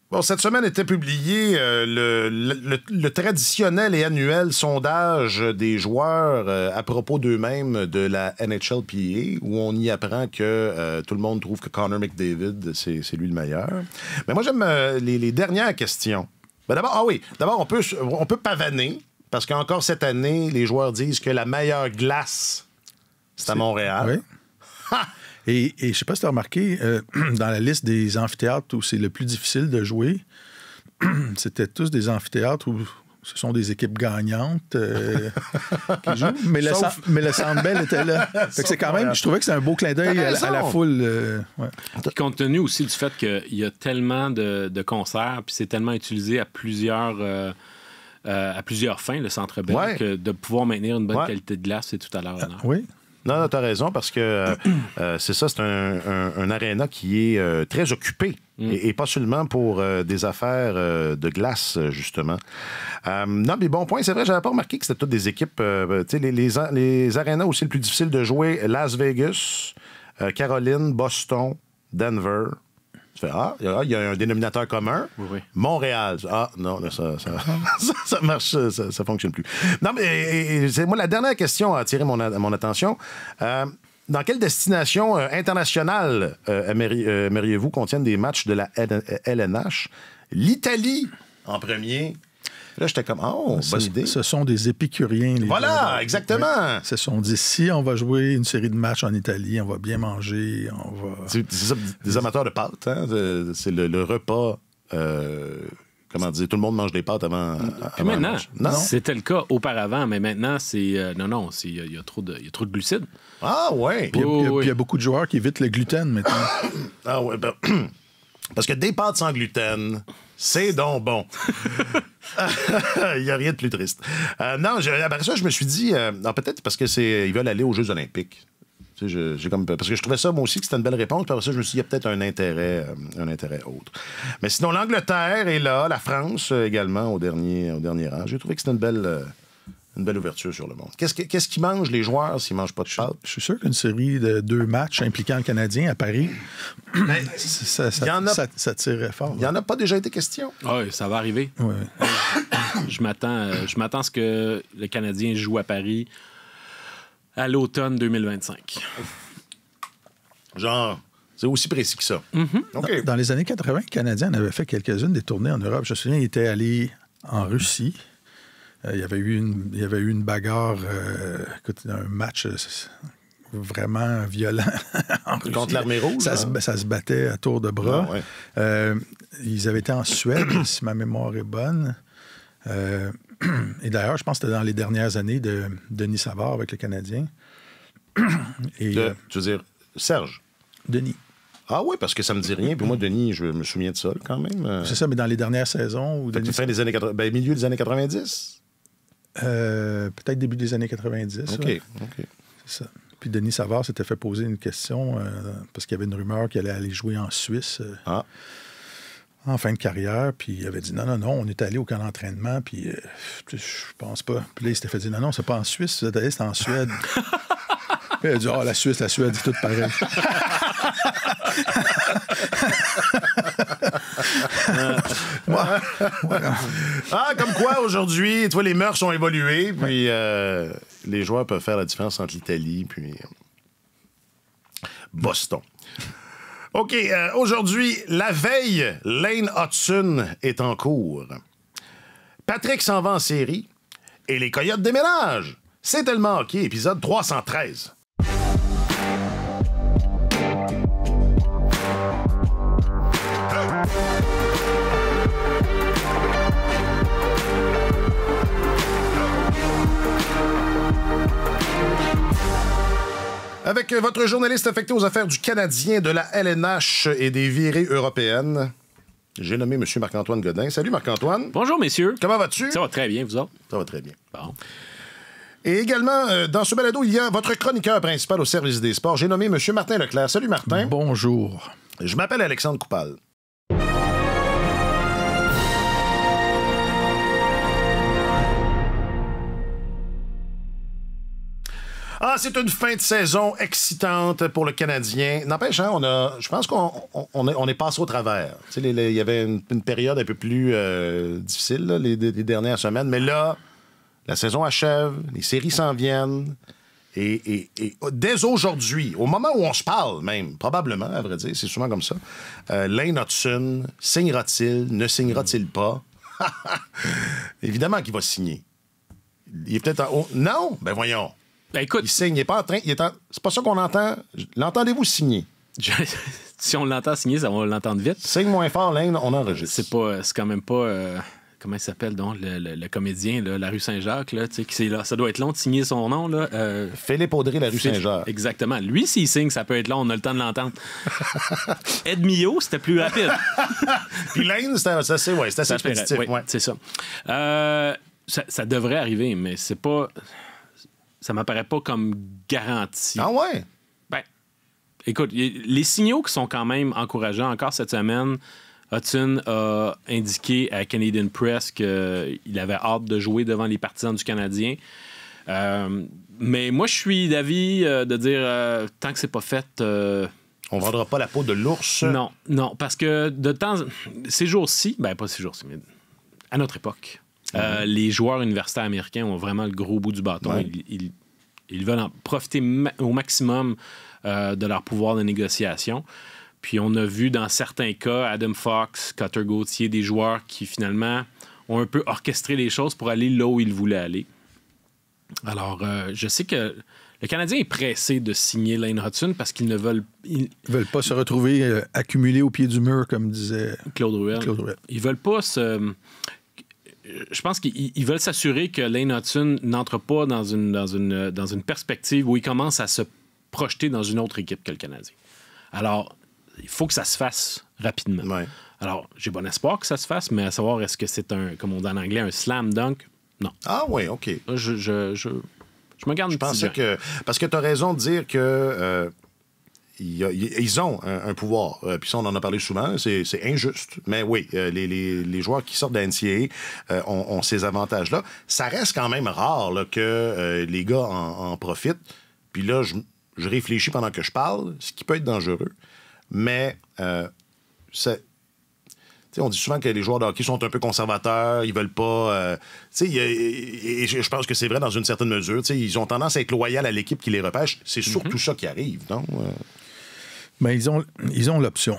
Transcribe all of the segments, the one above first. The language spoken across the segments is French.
Bon, cette semaine était publié le traditionnel et annuel sondage des joueurs à propos d'eux-mêmes de la NHLPA, où on y apprend que tout le monde trouve que Connor McDavid, c'est lui le meilleur. Mais moi, j'aime les dernières questions. Ben d'abord, on peut pavaner, parce qu'encore cette année, les joueurs disent que la meilleure glace, c'est à Montréal. Oui. Et je ne sais pas si tu as remarqué, dans la liste des amphithéâtres où c'est le plus difficile de jouer, c'était tous des amphithéâtres où ce sont des équipes gagnantes qui jouent. Mais le Centre Bell était là. Fait que c'est quand même, je trouvais que c'est un beau clin d'œil à la foule. Ouais. Compte tenu aussi du fait qu'il y a tellement de concerts, puis c'est tellement utilisé à plusieurs fins, le Centre Bell, que de pouvoir maintenir une bonne qualité de glace, c'est tout à l'heure. Oui. Non, t'as raison, parce que c'est ça, c'est un aréna qui est très occupé, et pas seulement pour des affaires de glace, justement. Non, mais bon point, c'est vrai, j'avais pas remarqué que c'était toutes des équipes, tu sais, les arénas aussi le plus difficile de jouer, Las Vegas, Caroline, Boston, Denver. Tu fais, il y a un dénominateur commun. Oui. Montréal. Ah, non, là, ça marche, ça fonctionne plus. Non, mais c'est moi, la dernière question a attiré mon attention. Dans quelle destination internationale aimeriez-vous qu'on tienne des matchs de la LNH? L'Italie, en premier. Là, j'étais comme, bonne idée. Ce sont des épicuriens. Voilà, exactement. Oui. Ce sont dit, si on va jouer une série de matchs en Italie, on va bien manger, on va... C'est ça, des amateurs de pâtes, hein? C'est le repas... comment dire, tout le monde mange des pâtes avant maintenant, non? C'était le cas auparavant, mais maintenant, c'est... il y a trop de glucides. Ah, ouais. Puis il y a beaucoup de joueurs qui évitent le gluten maintenant. Ah, ouais, parce que des pâtes sans gluten, c'est donc bon. Il n'y a rien de plus triste. Après ça, je me suis dit, peut-être parce qu'ils veulent aller aux Jeux olympiques. Tu sais, parce que je trouvais ça, moi aussi, que c'était une belle réponse. Puis après ça, je me suis dit, il y a peut-être un intérêt autre. Mais sinon, l'Angleterre est là, la France également, au dernier rang. J'ai trouvé que c'était une belle ouverture sur le monde. Qu'est-ce qu'ils mangent, les joueurs, s'ils ne mangent pas de pâtes? Je suis sûr qu'une série de 2 matchs impliquant le Canadien à Paris, ça tirerait fort. Il n'y en a pas déjà été question? Oui, ça va arriver. Oui. Je m'attends à ce que le Canadien joue à Paris à l'automne 2025. Genre, c'est aussi précis que ça. Mm-hmm. Okay. Dans les années 80, le Canadien en avait fait quelques-unes des tournées en Europe. Je me souviens, il était allé en Russie. Il y avait eu une bagarre, un match vraiment violent en Russie. Contre l'Armée rouge? Ça se battait à tour de bras. Ah, ouais. Ils avaient été en Suède, si ma mémoire est bonne. Et d'ailleurs, je pense que c'était dans les dernières années de Denis Savard avec le Canadien. Tu veux dire Serge? Denis. Ah oui, parce que ça me dit rien. Puis moi, Denis, je me souviens de ça quand même. C'est ça, mais dans les dernières saisons... Fin des années 80, milieu des années 90? Peut-être début des années 90. OK. Ouais. C'est ça. Puis Denis Savard s'était fait poser une question parce qu'il y avait une rumeur qu'il allait aller jouer en Suisse en fin de carrière. Puis il avait dit non, on est allé au camp d'entraînement, puis je pense pas. Puis là, il s'était fait dire non, c'est pas en Suisse, vous êtes allé, c'est en Suède. Puis il a dit la Suisse, c'est tout pareil. Comme quoi, aujourd'hui, les mœurs ont évolué, puis les joueurs peuvent faire la différence entre l'Italie puis Boston. OK, aujourd'hui, la veille, Lane Hudson est en cours. Patrick s'en va en série et les Coyotes déménagent. C'est tellement OK, épisode 313. Avec votre journaliste affecté aux affaires du Canadien, de la LNH et des virées européennes, j'ai nommé M. Marc-Antoine Godin. Salut Marc-Antoine. Bonjour messieurs. Comment vas-tu? Ça va très bien, vous autres? Ça va très bien. Bon. Et également, dans ce balado, il y a votre chroniqueur principal au service des sports. J'ai nommé M. Martin Leclerc. Salut Martin. Bonjour. Je m'appelle Alexandre Coupal. c'est une fin de saison excitante pour le Canadien. N'empêche, hein, je pense qu'on est passé au travers. Tu sais, il y avait une période un peu plus difficile là, les dernières semaines, mais là, la saison achève, les séries s'en viennent. Et dès aujourd'hui, au moment où on se parle même, probablement, à vrai dire, c'est souvent comme ça, Lane Hutson, signera-t-il, ne signera-t-il pas? Évidemment qu'il va signer. Il est peut-être en haut. Non? Ben voyons. Ben écoute, il signe, il est pas en train. C'est pas ça qu'on entend. L'entendez-vous signer? Si on l'entend signer, ça va l'entendre vite. Signe moins fort, Lane, on enregistre. C'est quand même pas... comment il s'appelle donc, le comédien, là, la rue Saint-Jacques, là, ça doit être long de signer son nom. Là, Philippe Audrey, la rue Saint-Jacques. Exactement. Lui, s'il signe, ça peut être long, on a le temps de l'entendre. Ed Millot, c'était plus rapide. Puis Lane, c'était assez expéditif. Ouais. C'est ça. Ça devrait arriver, mais c'est pas... Ça m'apparaît pas comme garanti. Ah ouais? Ben, écoute, les signaux qui sont quand même encourageants, encore cette semaine... Hutson a indiqué à Canadian Press qu'il avait hâte de jouer devant les partisans du Canadien. Mais moi, je suis d'avis de dire, tant que c'est pas fait... On vendra pas la peau de l'ours? Non, parce que ces jours-ci, pas ces jours-ci, mais à notre époque, les joueurs universitaires américains ont vraiment le gros bout du bâton. Ouais. Ils veulent en profiter au maximum de leur pouvoir de négociation. Puis on a vu dans certains cas, Adam Fox, Cutter Gauthier, des joueurs qui finalement ont un peu orchestré les choses pour aller là où ils voulaient aller. Alors, je sais que le Canadien est pressé de signer Lane Hutson parce qu'ils ne veulent... Ils veulent pas se retrouver accumulés au pied du mur, comme disait Claude Ruel. Ils veulent pas se... Je pense qu'ils veulent s'assurer que Lane Hutson n'entre pas dans une perspective où il commence à se projeter dans une autre équipe que le Canadien. Alors... Il faut que ça se fasse rapidement. Ouais. Alors, j'ai bon espoir que ça se fasse, mais à savoir, est-ce que c'est comme on dit en anglais, un slam dunk? Non. Ah oui, OK. Je me garde Je pensais que... Parce que tu as raison de dire que ils ont un pouvoir. Puis ça, on en a parlé souvent. C'est injuste. Mais oui, les joueurs qui sortent de la NCAA ont ces avantages-là. Ça reste quand même rare là, que les gars en profitent. Puis là, je réfléchis pendant que je parle, ce qui peut être dangereux. Mais on dit souvent que les joueurs de hockey sont un peu conservateurs, ils veulent pas... et je pense que c'est vrai dans une certaine mesure. Ils ont tendance à être loyaux à l'équipe qui les repêche. C'est surtout ça qui arrive, non? Mais ils ont l'option.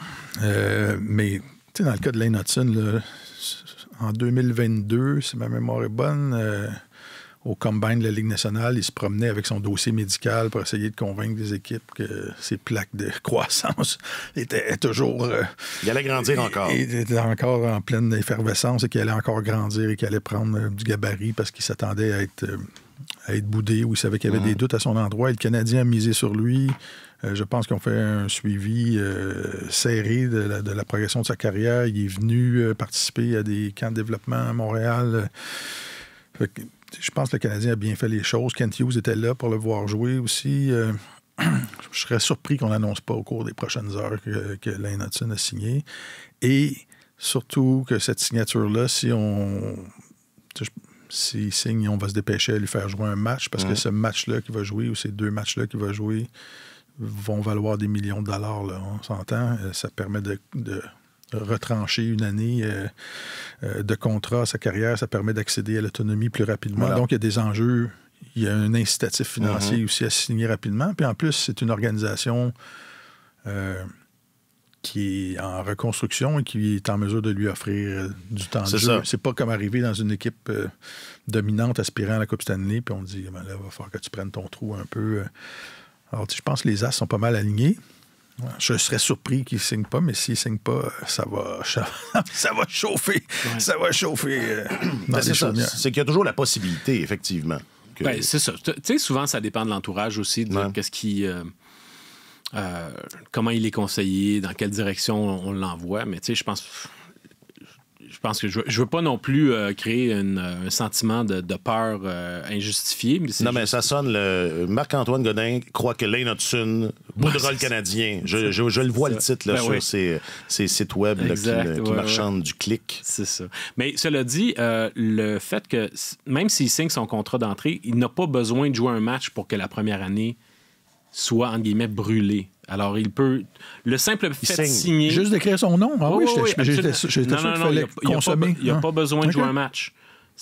Mais dans le cas de Lane Hutson, là, en 2022, si ma mémoire est bonne... au combine de la Ligue nationale, il se promenait avec son dossier médical pour essayer de convaincre des équipes que ses plaques de croissance étaient toujours... il allait grandir encore. Il était encore en pleine effervescence et qu'il allait encore grandir et qu'il allait prendre du gabarit parce qu'il s'attendait à être boudé ou il savait qu'il y avait des doutes à son endroit. Et le Canadien a misé sur lui. Je pense qu'ils ont fait un suivi serré de la progression de sa carrière. Il est venu participer à des camps de développement à Montréal. Je pense que le Canadien a bien fait les choses. Kent Hughes était là pour le voir jouer aussi. Je serais surpris qu'on n'annonce pas au cours des prochaines heures que Lane Hutson a signé. Et surtout que cette signature-là, s'il signe, on va se dépêcher à lui faire jouer un match parce que ce match-là qu'il va jouer ou ces deux matchs-là qu'il va jouer vont valoir des millions de dollars. Là, on s'entend. Ça permet de retrancher une année de contrat à sa carrière, ça permet d'accéder à l'autonomie plus rapidement. Voilà. Donc, il y a des enjeux, il y a un incitatif financier aussi à signer rapidement. Puis en plus, c'est une organisation qui est en reconstruction et qui est en mesure de lui offrir du temps de jeu. C'est pas comme arriver dans une équipe dominante aspirant à la Coupe Stanley, puis on dit, là, il va falloir que tu prennes ton trou un peu. Alors, je pense que les As sont pas mal alignés. Je serais surpris qu'il ne signe pas, mais s'il ne signe pas, ça va chauffer. Ouais. Ça va chauffer. C'est qu'il y a toujours la possibilité, effectivement. C'est ça. Tu sais, souvent, ça dépend de l'entourage aussi, de qu'est-ce qui... comment il est conseillé, dans quelle direction on l'envoie. Mais tu sais, je pense... je pense que je veux pas non plus créer un sentiment de peur injustifié. Mais non, mais ça sonne. Marc-Antoine Godin croit que Lane Hutson boudera le Canadien. Je le vois, le titre là, sur ces sites web là, qui marchandent du clic. C'est ça. Mais cela dit, le fait que même s'il signe son contrat d'entrée, il n'a pas besoin de jouer un match pour que la première année soit, entre guillemets, brûlée. Alors, il peut... Le simple fait de signer... Juste d'écrire son nom? Ah oui, j'étais sûr qu'il fallait consommer. Il n'y a pas besoin de jouer un match.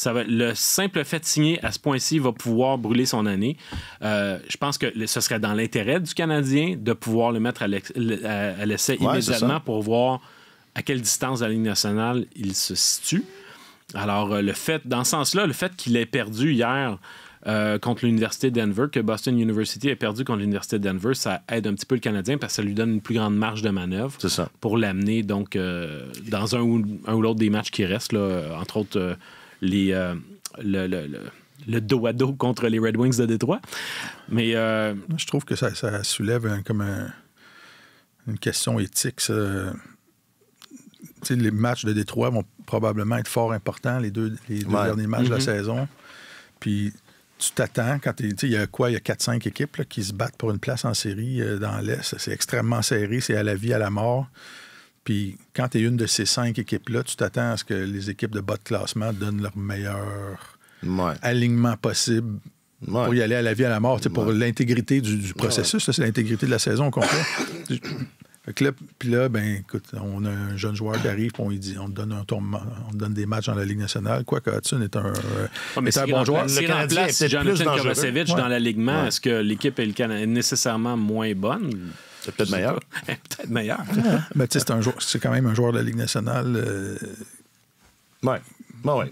Le simple fait de signer, à ce point-ci, va pouvoir brûler son année. Je pense que ce serait dans l'intérêt du Canadien de pouvoir le mettre à l'essai immédiatement pour voir à quelle distance de la Ligue nationale il se situe. Alors, dans ce sens-là, le fait qu'il ait perdu hier... contre l'Université de Denver, que Boston University ait perdu contre l'Université de Denver, ça aide un petit peu le Canadien parce que ça lui donne une plus grande marge de manœuvre pour l'amener donc dans un ou l'autre des matchs qui restent, là, entre autres le dos à dos contre les Red Wings de Détroit. Mais je trouve que ça soulève une question éthique. Les matchs de Détroit vont probablement être fort importants, les deux derniers matchs de la saison. Puis tu t'attends quand il y a 4-5 équipes là, qui se battent pour une place en série dans l'Est. C'est extrêmement serré, c'est à la vie, à la mort. Puis quand tu es une de ces 5 équipes-là, tu t'attends à ce que les équipes de bas de classement donnent leur meilleur alignement possible pour y aller à la vie, à la mort, pour l'intégrité du processus. Là, c'est l'intégrité de la saison qu'on fait. Puis là, ben écoute, on a un jeune joueur qui arrive, on lui dit, on te donne des matchs dans la Ligue nationale. Quoique Hudson est un bon joueur. Si remplace Jonathan Kovacevic dans l'alignement, est-ce que l'équipe est nécessairement moins bonne? C'est peut-être meilleur. Peut-être meilleur. Mais tu sais, c'est quand même un joueur de la Ligue nationale. Oui.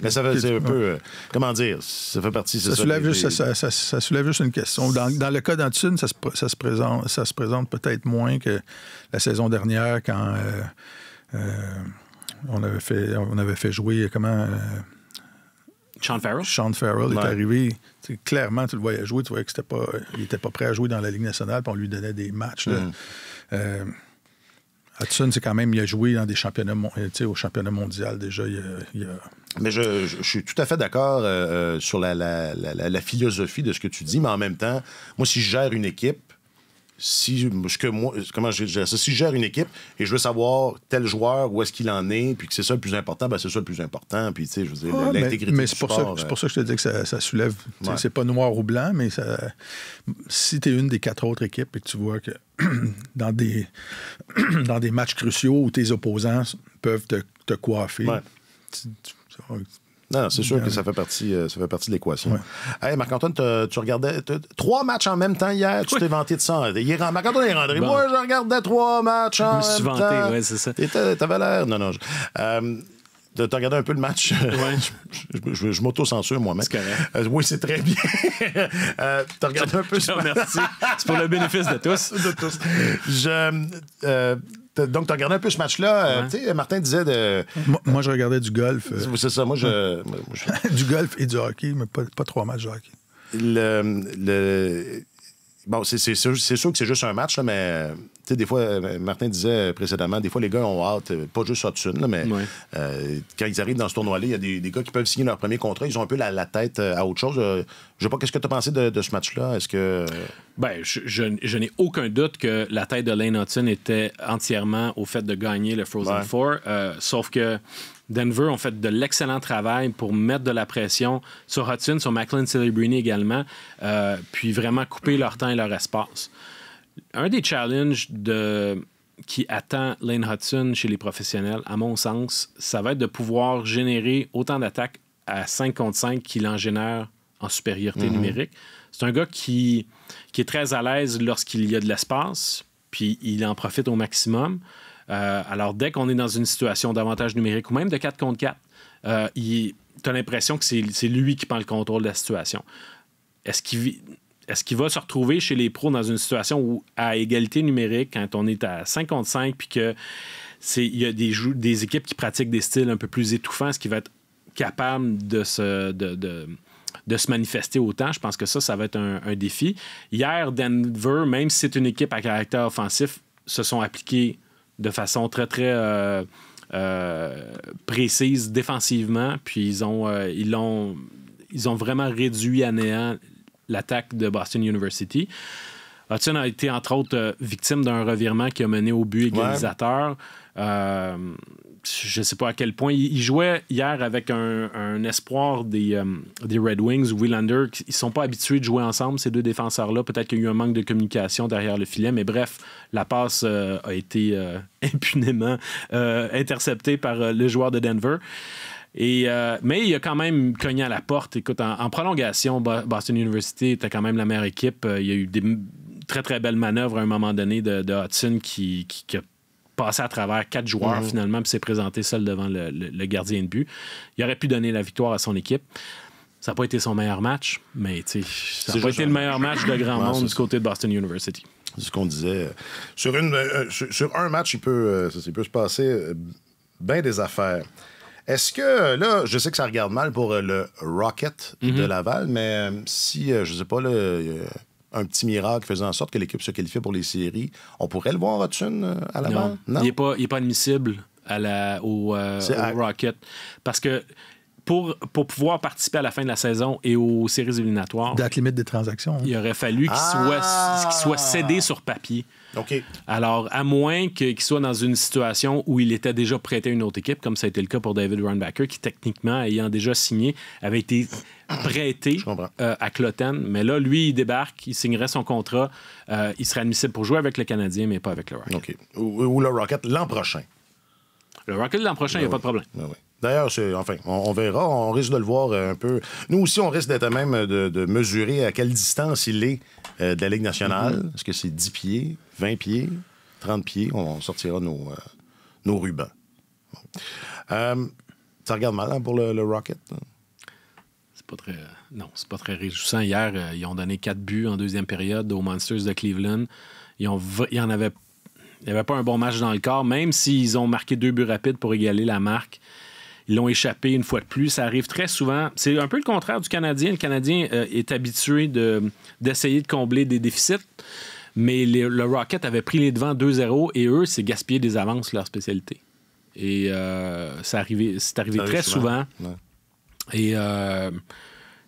Mais ça fait c'est un peu... comment dire? Ça fait partie... Ça soulève juste une question. Dans le cas d'Hudson, ça se présente peut-être moins que la saison dernière quand on avait fait jouer... Sean Farrell. Sean Farrell est arrivé. Clairement, tu le voyais jouer. Tu voyais qu'il n'était pas prêt à jouer dans la Ligue nationale, puis on lui donnait des matchs. Hudson, c'est quand même, il a joué dans des championnats, au championnat mondial déjà. Mais je suis tout à fait d'accord sur la philosophie de ce que tu dis, mais en même temps, moi, si je gère une équipe, si je gère une équipe et je veux savoir tel joueur, où est-ce qu'il en est, puis que c'est ça le plus important, ben c'est ça le plus important. Puis, tu sais, je veux dire, l'intégrité mais du sport... c'est pour ça que je te dis que ça soulève... C'est pas noir ou blanc, mais si tu es une des 4 autres équipes et que tu vois que dans des matchs cruciaux où tes opposants peuvent te coiffer... Non, c'est sûr que ça fait partie de l'équation. Ouais. Hey, Marc-Antoine, tu regardais 3 matchs en même temps hier. Tu t'es vanté de ça. Marc-Antoine est rentré. Bon. Moi, je regardais 3 matchs en même temps. Je me suis vanté, oui, c'est ça. T'avais l'air... Non. T'as regardé un peu le match? Oui. Je m'auto-censure moi-même. C'est correct. Oui, c'est très bien. T'as regardé un peu... Je te remercie. C'est pour le bénéfice de tous. Donc, tu as regardé un peu ce match-là. Tu sais, Martin disait Moi, je regardais du golf. C'est ça. Moi, du golf et du hockey, mais pas 3 matchs de hockey. Bon, c'est sûr que c'est juste un match, là, mais tu sais, des fois, Martin disait précédemment, des fois, les gars ont hâte, pas juste Hudson, là, mais quand ils arrivent dans ce tournoi-là, il y a des gars qui peuvent signer leur premier contrat, ils ont un peu la tête à autre chose. Je sais pas, qu'est-ce que tu as pensé de ce match-là? Est-ce que... Ben, je n'ai aucun doute que la tête de Lane Hutson était entièrement au fait de gagner le Frozen Four, sauf que Denver ont fait de l'excellent travail pour mettre de la pression sur Hudson, sur Macklin Celebrini également, puis vraiment couper leur temps et leur espace. Un des challenges qui attend Lane Hutson chez les professionnels, à mon sens, ça va être de pouvoir générer autant d'attaques à 5 contre 5 qu'il en génère en supériorité numérique. C'est un gars qui est très à l'aise lorsqu'il y a de l'espace, puis il en profite au maximum. Alors, dès qu'on est dans une situation d'avantage numérique ou même de 4 contre 4, tu as l'impression que c'est lui qui prend le contrôle de la situation. Est-ce qu'il va se retrouver chez les pros dans une situation où, à égalité numérique, quand on est à 5 contre 5, puis qu'il y a des équipes qui pratiquent des styles un peu plus étouffants, est-ce qu'il va être capable de se manifester autant? Je pense que ça va être un défi. Hier, Denver, même si c'est une équipe à caractère offensif, se sont appliqués de façon très, très précise défensivement, puis ils ont vraiment réduit à néant l'attaque de Boston University. Hudson a été, entre autres, victime d'un revirement qui a mené au but égalisateur. Je ne sais pas à quel point. Il jouait hier avec un espoir des Red Wings ou Willander. Ils ne sont pas habitués de jouer ensemble, ces deux défenseurs-là. Peut-être qu'il y a eu un manque de communication derrière le filet. Mais bref, la passe a été impunément interceptée par le joueur de Denver. Mais il a quand même cogné à la porte. Écoute, en prolongation, Boston University était quand même la meilleure équipe. Il y a eu des très, très belles manœuvres à un moment donné de Hudson qui a passé à travers 4 joueurs finalement, puis s'est présenté seul devant le gardien de but. Il aurait pu donner la victoire à son équipe. Ça n'a pas été son meilleur match, mais ça n'a pas été le meilleur match de grand monde du côté de Boston University. C'est ce qu'on disait. Sur un match, il peut se passer bien des affaires. Est-ce que, là, je sais que ça regarde mal pour le Rocket de Laval, mais si, je ne sais pas, là, un petit miracle faisant en sorte que l'équipe se qualifie pour les séries, on pourrait le voir Hudson à Laval? Non. Il n'est pas admissible au Rocket. Parce que pour pouvoir participer à la fin de la saison et aux séries éliminatoires... Date limite des transactions. Il aurait fallu qu'il soit cédé sur papier. OK. Alors, à moins qu'il soit dans une situation où il était déjà prêté à une autre équipe, comme ça a été le cas pour David Runbacker, qui, techniquement, ayant déjà signé, avait été prêté à Cloten. Mais là, lui, il débarque, il signerait son contrat, il serait admissible pour jouer avec le Canadien, mais pas avec le Rocket. OK. Ou le Rocket l'an prochain. Le Rocket l'an prochain, il n'y a pas de problème. Oui. D'ailleurs, on verra, on risque de le voir un peu. Nous aussi, on risque d'être à même de mesurer à quelle distance il est de la Ligue nationale. Est-ce que c'est 10 pieds, 20 pieds, 30 pieds? On sortira nos rubans. Ça regarde mal pour le Rocket? C'est pas très réjouissant. Hier, ils ont donné 4 buts en deuxième période aux Monsters de Cleveland. Il n'y avait pas un bon match dans le corps, même s'ils ont marqué 2 buts rapides pour égaler la marque. Ils l'ont échappé une fois de plus. Ça arrive très souvent. C'est un peu le contraire du Canadien. Le Canadien est habitué d'essayer de combler des déficits, mais le Rocket avait pris les devants 2-0 et eux, c'est gaspiller des avances, leur spécialité. Et c'est arrivé très souvent. Ouais. Et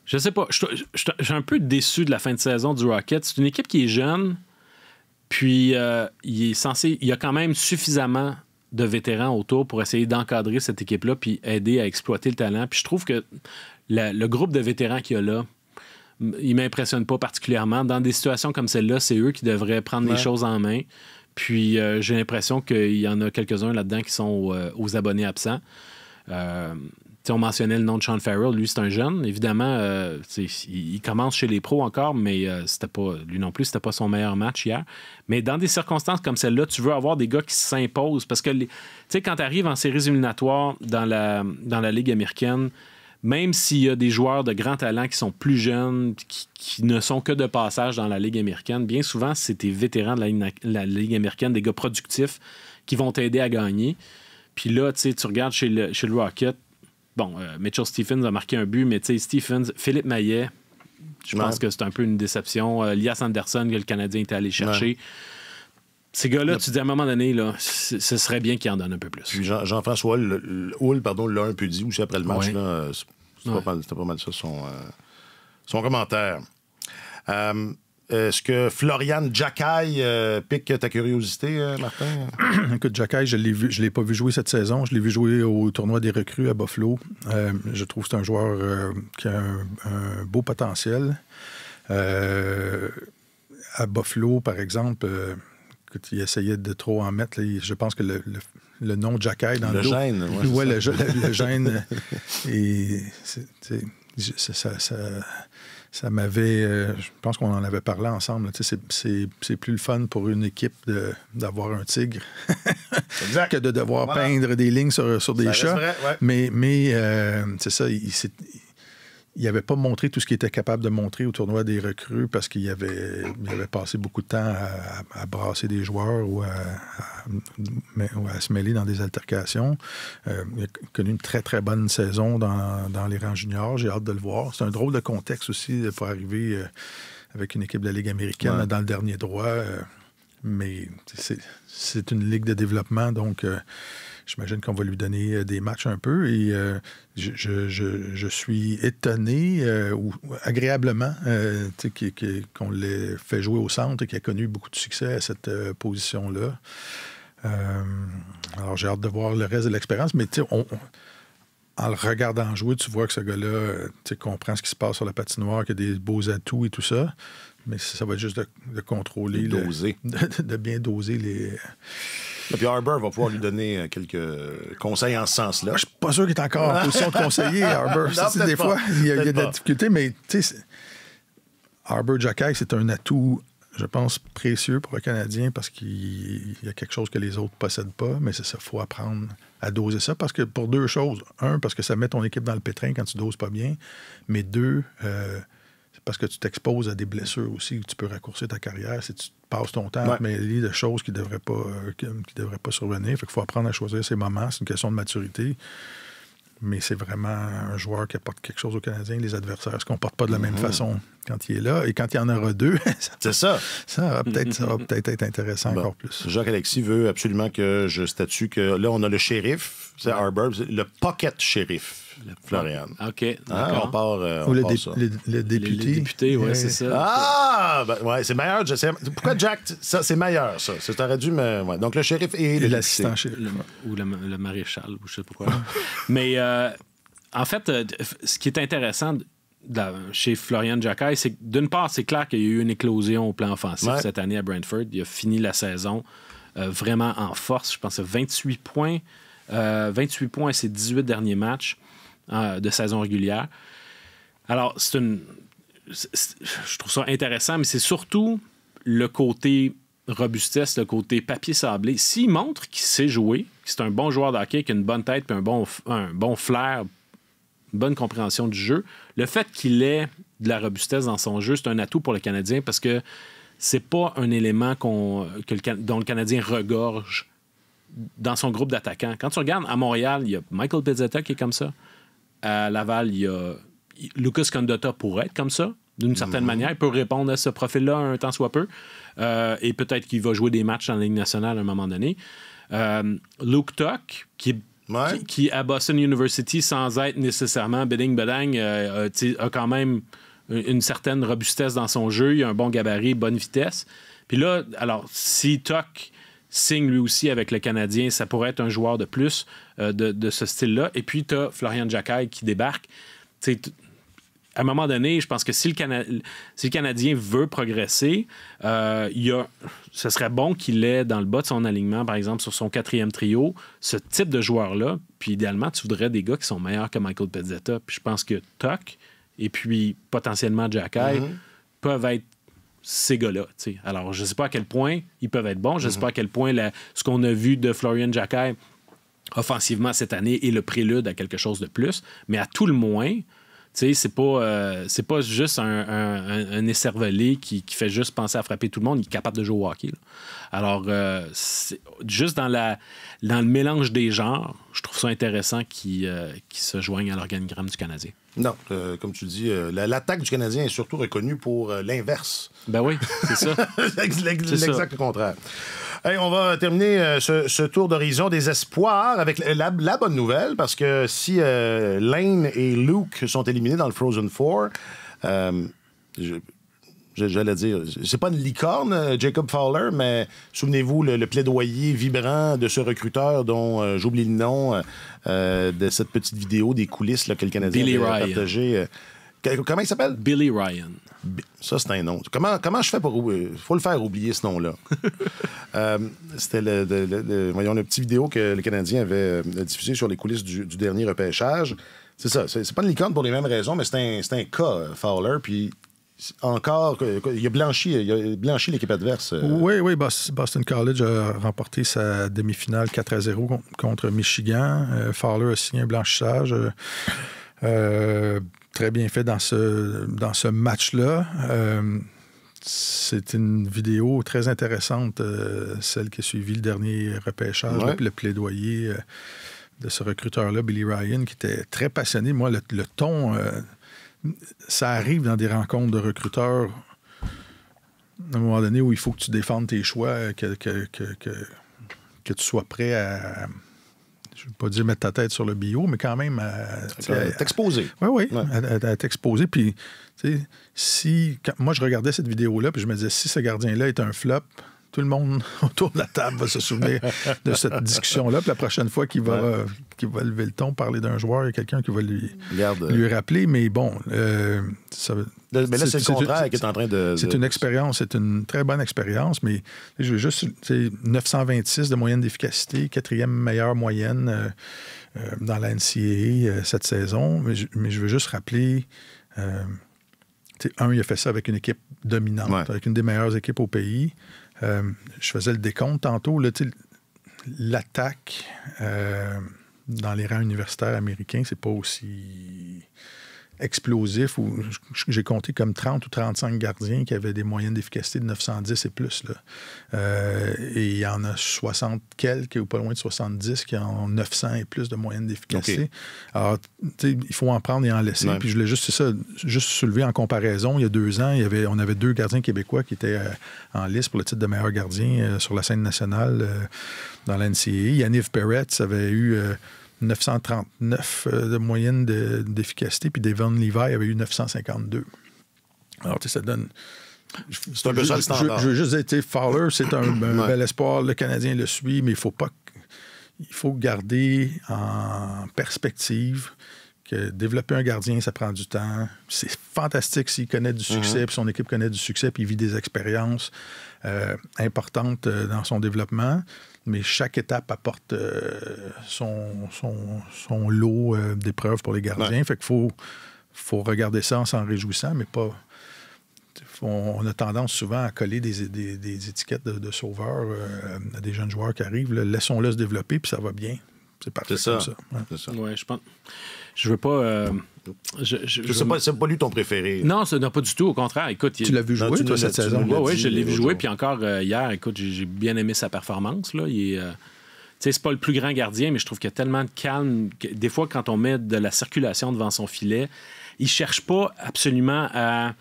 je sais pas, je suis un peu déçu de la fin de saison du Rocket. C'est une équipe qui est jeune, puis il y a quand même suffisamment de vétérans autour pour essayer d'encadrer cette équipe-là puis aider à exploiter le talent. Puis je trouve que le groupe de vétérans qu'il y a là, il ne m'impressionne pas particulièrement. Dans des situations comme celle-là, c'est eux qui devraient prendre les choses en main. Puis j'ai l'impression qu'il y en a quelques-uns là-dedans qui sont aux abonnés absents. On mentionnait le nom de Sean Farrell. Lui, c'est un jeune. Évidemment, il commence chez les pros encore, mais lui non plus, c'était pas son meilleur match hier. Mais dans des circonstances comme celle-là, tu veux avoir des gars qui s'imposent. Parce que quand tu arrives en séries éliminatoires dans la Ligue américaine, même s'il y a des joueurs de grand talent qui sont plus jeunes, qui ne sont que de passage dans la Ligue américaine, bien souvent, c'est tes vétérans de la Ligue américaine, des gars productifs qui vont t'aider à gagner. Puis là, tu regardes chez le Rocket. Bon, Mitchell Stephens a marqué un but, mais tu sais, Stephens, Philippe Maillet, je pense que c'est un peu une déception. Lias Anderson, que le Canadien était allé chercher. Ouais. Ces gars-là, tu dis à un moment donné, là, ce serait bien qu'ils en donnent un peu plus. Puis Jean-François Houle, l'a un peu dit aussi après le match. Là, c'était pas mal ça, son commentaire. Est-ce que Florian Jacquet pique ta curiosité, Martin? Écoute, Jacquet, je l'ai pas vu jouer cette saison. Je l'ai vu jouer au tournoi des recrues à Buffalo. Je trouve que c'est un joueur qui a un beau potentiel. À Buffalo, par exemple, il essayait de trop en mettre. Là, je pense que le nom Jacquet dans le dos... Gène. Ouais, le gène. Et ça m'avait... je pense qu'on en avait parlé ensemble. C'est plus le fun pour une équipe d'avoir un tigre que de devoir peindre des lignes sur des chats. Vrai, ouais. Mais c'est ça, il n'avait pas montré tout ce qu'il était capable de montrer au tournoi des recrues parce qu'il avait passé beaucoup de temps à brasser des joueurs ou à se mêler dans des altercations. Il a connu une très, très bonne saison dans les rangs juniors. J'ai hâte de le voir. C'est un drôle de contexte aussi pour arriver avec une équipe de la Ligue américaine dans le dernier droit. Mais c'est une ligue de développement, donc... j'imagine qu'on va lui donner des matchs un peu. Et je suis étonné, ou agréablement, qu'on l'ait fait jouer au centre et qu'il a connu beaucoup de succès à cette position-là. Alors, j'ai hâte de voir le reste de l'expérience, mais en le regardant jouer, tu vois que ce gars-là comprend ce qui se passe sur la patinoire, qu'il y a des beaux atouts et tout ça. Mais ça va être juste de contrôler. De doser. De bien doser les. Et puis Harbour va pouvoir lui donner quelques conseils en ce sens-là. Moi, je suis pas sûr qu'il est encore en position de conseiller, Harbour. Des fois, il y a de la difficulté, mais Harbour Xhekaj, c'est un atout, je pense, précieux pour le Canadien parce qu'il y a quelque chose que les autres ne possèdent pas, mais c'est ça, il faut apprendre à doser ça parce que pour deux choses. Un, parce que ça met ton équipe dans le pétrin quand tu doses pas bien, mais deux, c'est parce que tu t'exposes à des blessures aussi où tu peux raccourcir ta carrière si tu passes ton temps à te mêler de choses qui ne devraient pas survenir. Fait qu'il faut apprendre à choisir ses moments. C'est une question de maturité. Mais c'est vraiment un joueur qui apporte quelque chose aux Canadiens. Les adversaires ne se comportent pas de la même façon quand il est là. Et quand il y en aura deux, ça va peut-être être intéressant encore plus. Jacques-Alexis veut absolument que je statue que là, on a le shérif, c'est Harbour, le pocket shérif. Florian. OK, d'accord. On part, ou le ça. député. Les députés, oui, c'est ça. Ah! Ben, ouais, c'est meilleur. Pourquoi Jack? Ça, c'est meilleur, ça. T'aurais dû me... Ouais. Donc, le shérif et le l'assistant shérif. Ou le maréchal, ou je sais pas quoi. Mais, en fait, ce qui est intéressant chez Florian Xhekaj, c'est que, d'une part, c'est clair qu'il y a eu une éclosion au plan offensif cette année à Brentford. Il a fini la saison vraiment en force. Je pense à 28 points. 28 points à ses 18 derniers matchs de saison régulière. Alors, je trouve ça intéressant, mais c'est surtout le côté robustesse, le côté papier sablé. S'il montre qu'il sait jouer, que c'est un bon joueur de hockey, qu'il a une bonne tête, puis un bon flair, une bonne compréhension du jeu, le fait qu'il ait de la robustesse dans son jeu, c'est un atout pour le Canadien parce que c'est pas un élément dont le Canadien regorge dans son groupe d'attaquants. Quand tu regardes à Montréal, il y a Michael Pezzetta qui est comme ça. À Laval, il y a Lucas Condotta pourrait être comme ça, d'une certaine manière. Il peut répondre à ce profil-là un temps soit peu. Et peut-être qu'il va jouer des matchs en Ligue nationale à un moment donné. Luke Tuch, qui à Boston University, sans être nécessairement beding-bedang, a quand même une certaine robustesse dans son jeu. Il a un bon gabarit, bonne vitesse. Puis là, alors, si Tuch signe lui aussi avec le Canadien, ça pourrait être un joueur de plus de ce style-là. Et puis, tu as Florian Xhekaj qui débarque. À un moment donné, je pense que si le Canadien veut progresser, ce serait bon qu'il ait dans le bas de son alignement, par exemple, sur son 4e trio, ce type de joueur-là. Puis idéalement, tu voudrais des gars qui sont meilleurs que Michael Pezzetta. Puis je pense que Tuch et puis potentiellement Xhekaj peuvent être ces gars-là. T'sais. Alors, je ne sais pas à quel point ils peuvent être bons. Je ne sais pas à quel point ce qu'on a vu de Florian Xhekaj offensivement cette année est le prélude à quelque chose de plus. Mais à tout le moins, c'est pas juste un écervelé qui fait juste penser à frapper tout le monde. Il est capable de jouer au hockey. Là. Alors, juste dans le mélange des genres, je trouve ça intéressant qu'ils se joignent à l'organigramme du Canadien. Non, comme tu dis, l'attaque du Canadien est surtout reconnue pour l'inverse. Ben oui, c'est ça. L'exact contraire. Hey, on va terminer ce tour d'horizon des espoirs avec la bonne nouvelle, parce que si Lane et Luke sont éliminés dans le Frozen Four, j'allais dire, c'est pas une licorne, Jacob Fowler, mais souvenez-vous le plaidoyer vibrant de ce recruteur dont j'oublie le nom, de cette petite vidéo des coulisses là, que le Canadien a partagé. Comment il s'appelle? Billy Ryan. Ça, c'est un nom. Comment je fais pour... Il faut le faire oublier, ce nom-là. C'était le petit vidéo que le Canadien avait diffusé sur les coulisses du dernier repêchage. C'est ça. C'est pas une licorne pour les mêmes raisons, mais c'est un cas, Fowler. Puis encore, il a blanchi l'équipe adverse. Oui, Boston College a remporté sa demi-finale 4-0 contre Michigan. Fowler a signé un blanchissage. Très bien fait dans ce match-là. C'est une vidéo très intéressante, celle qui a suivi le dernier repêchage, là, puis le plaidoyer de ce recruteur-là, Billy Ryan, qui était très passionné. Moi, le ton, ça arrive dans des rencontres de recruteurs à un moment donné où il faut que tu défendes tes choix, que tu sois prêt je ne veux pas dire mettre ta tête sur le bio, mais quand même t'exposer. Oui, à t'exposer. Puis, moi, je regardais cette vidéo-là, puis je me disais, si ce gardien-là est un flop, tout le monde autour de la table va se souvenir de cette discussion-là. Puis la prochaine fois qu'il va lever le ton, parler d'un joueur, il y a quelqu'un qui va lui rappeler. Mais bon, mais là, c'est le contraire qui est en train de... C'est une expérience, c'est une très bonne expérience, mais je veux juste... 926 de moyenne d'efficacité, 4e meilleure moyenne dans la NCAA cette saison. Mais je veux juste rappeler... il a fait ça avec une équipe dominante, avec une des meilleures équipes au pays. Je faisais le décompte tantôt. Là, l'attaque dans les rangs universitaires américains, c'est pas aussi explosif. J'ai compté comme 30 ou 35 gardiens qui avaient des moyennes d'efficacité de 910 et plus. Là. Et il y en a 60 quelques, ou pas loin de 70, qui ont 900 et plus de moyenne d'efficacité. Okay. Alors, il faut en prendre et en laisser. Puis je voulais juste soulever en comparaison. Il y a 2 ans, on avait 2 gardiens québécois qui étaient en liste pour le titre de meilleur gardien sur la scène nationale dans la NCAA. Yaniv Peretz avait eu... 939 de moyenne d'efficacité, puis Devon Levi avait eu 952. Alors, ça donne... C'est un peu ça le standard. Je veux juste dire, Fowler, c'est un bel espoir. Le Canadien le suit, mais il faut garder en perspective que développer un gardien, ça prend du temps. C'est fantastique s'il connaît du succès, puis son équipe connaît du succès, puis il vit des expériences importantes dans son développement. Mais chaque étape apporte son lot d'épreuves pour les gardiens. Fait qu'il faut regarder ça en s'en réjouissant, mais pas... On a tendance souvent à coller des étiquettes de sauveurs à des jeunes joueurs qui arrivent. Là. Laissons-le se développer, puis ça va bien. C'est parfait comme ça. C'est ça. Ouais, je pense... Je veux pas... Je sais pas, c'est pas lui ton préféré. Non, ça n'a pas du tout. Au contraire, écoute... Tu l'as vu jouer, toi, cette saison? Oui, je l'ai vu jouer. Puis encore hier, écoute, j'ai bien aimé sa performance. Là. C'est pas le plus grand gardien, mais je trouve qu'il y a tellement de calme. Des fois, quand on met de la circulation devant son filet, il cherche pas absolument à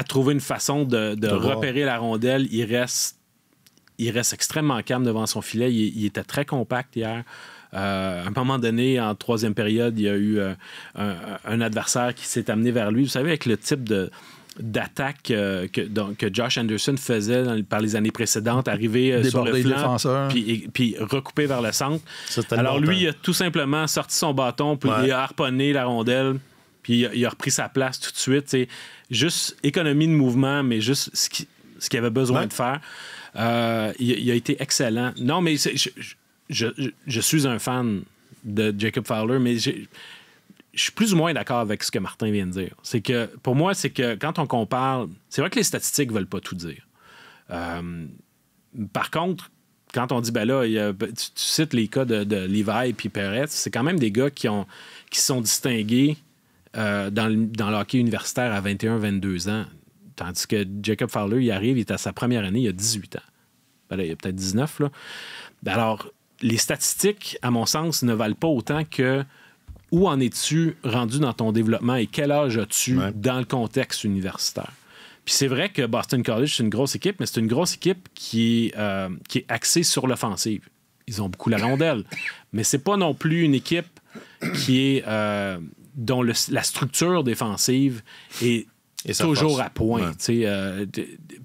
trouver une façon de repérer la rondelle. Il reste extrêmement calme devant son filet. Il était très compact hier. À un moment donné, en 3e période, il y a eu un adversaire qui s'est amené vers lui. Vous savez, avec le type d'attaque que Josh Anderson faisait par les années précédentes, arriver sur le flanc, puis recouper vers le centre. Alors lui, il a tout simplement sorti son bâton, puis il a harponné la rondelle, puis il a repris sa place tout de suite. C'est juste économie de mouvement, mais juste ce qu'il avait besoin de faire. Il a été excellent. Non, mais je suis un fan de Jacob Fowler, mais je suis plus ou moins d'accord avec ce que Martin vient de dire. C'est que, pour moi, c'est que quand on compare... C'est vrai que les statistiques ne veulent pas tout dire. Par contre, quand on dit, tu cites les cas de Levi et Peretz, c'est quand même des gars qui se sont distingués dans le hockey universitaire à 21-22 ans. Tandis que Jacob Fowler, il arrive, il est à sa première année, il a 18 ans. Là, il y a peut-être 19, là. Alors, les statistiques, à mon sens, ne valent pas autant que où en es-tu rendu dans ton développement et quel âge as-tu dans le contexte universitaire. Puis c'est vrai que Boston College, c'est une grosse équipe, mais c'est une grosse équipe qui est axée sur l'offensive. Ils ont beaucoup la rondelle, mais c'est pas non plus une équipe qui est dont la structure défensive est toujours à point.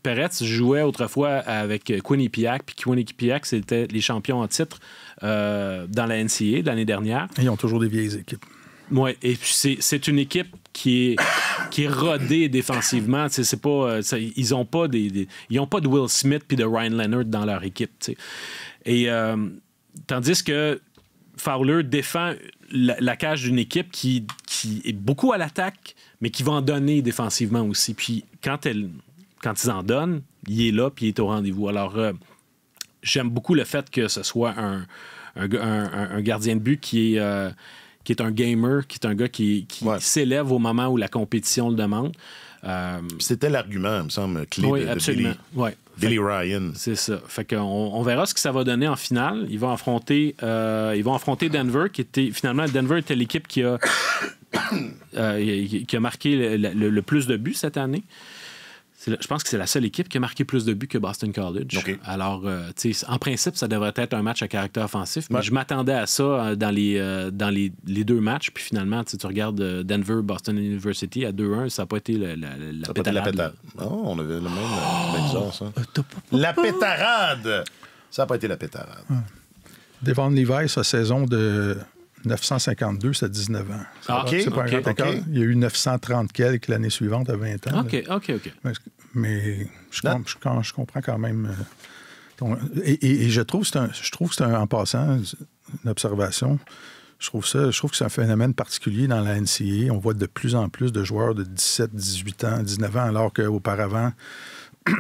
Peretz jouait autrefois avec Quinnipiac, puis Quinnipiac, c'était les champions en titre dans la NCAA de l'année dernière. Et ils ont toujours des vieilles équipes. Oui, et puis c'est une équipe qui est rodée défensivement. C'est pas, ils n'ont pas de Will Smith puis de Ryan Leonard dans leur équipe. Et tandis que Fowler défend la cage d'une équipe qui est beaucoup à l'attaque, mais qui va en donner défensivement aussi. Puis quand ils en donnent, il est là, puis il est au rendez-vous. Alors, j'aime beaucoup le fait que ce soit un gardien de but qui est un gamer, qui est un gars qui s'élève au moment où la compétition le demande. C'était l'argument, il me semble, clé de Billy Ryan. C'est ça. Fait qu'on verra ce que ça va donner en finale. Ils vont affronter Denver, qui était finalement Denver était l'équipe qui a marqué le plus de buts cette année. Je pense que c'est la seule équipe qui a marqué plus de buts que Boston College. Okay. Alors, en principe, ça devrait être un match à caractère offensif, mais je m'attendais à ça dans les deux matchs. Puis finalement, tu regardes Denver, Boston University à 2-1, ça n'a pas été la pétarade. Oh, on avait le même bizarre, ça. La pétarade! Ça n'a pas été la pétarade. Devon Levi, sa saison de 952, c'est à 19 ans. C'est pas un grand écart. Il y a eu 930 quelques l'année suivante, à 20 ans. OK. Mais je comprends quand même. Et je trouve que c'est en passant, une observation. Je trouve que c'est un phénomène particulier dans la NCAA. On voit de plus en plus de joueurs de 17, 18 ans, 19 ans, alors qu'auparavant,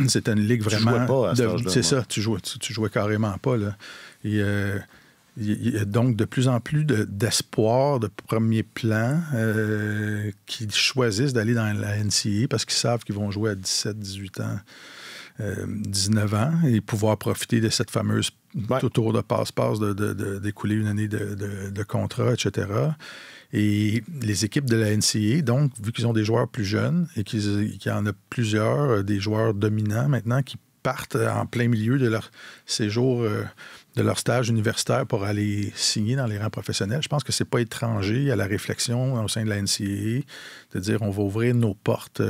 c'était une ligue vraiment... Tu jouais pas à cet âge-là. C'est ça, tu jouais carrément pas, là. Et il y a donc de plus en plus d'espoir de premier plan qui choisissent d'aller dans la NCAA parce qu'ils savent qu'ils vont jouer à 17, 18 ans, 19 ans et pouvoir profiter de cette fameuse tour de passe-passe d'écouler une année de contrat, etc. Et les équipes de la NCAA, donc, vu qu'ils ont des joueurs plus jeunes et qu'il y en a plusieurs, des joueurs dominants maintenant qui partent en plein milieu de leur séjour, de leur stage universitaire pour aller signer dans les rangs professionnels, je pense que c'est pas étranger à la réflexion au sein de la NCAA de dire on va ouvrir nos portes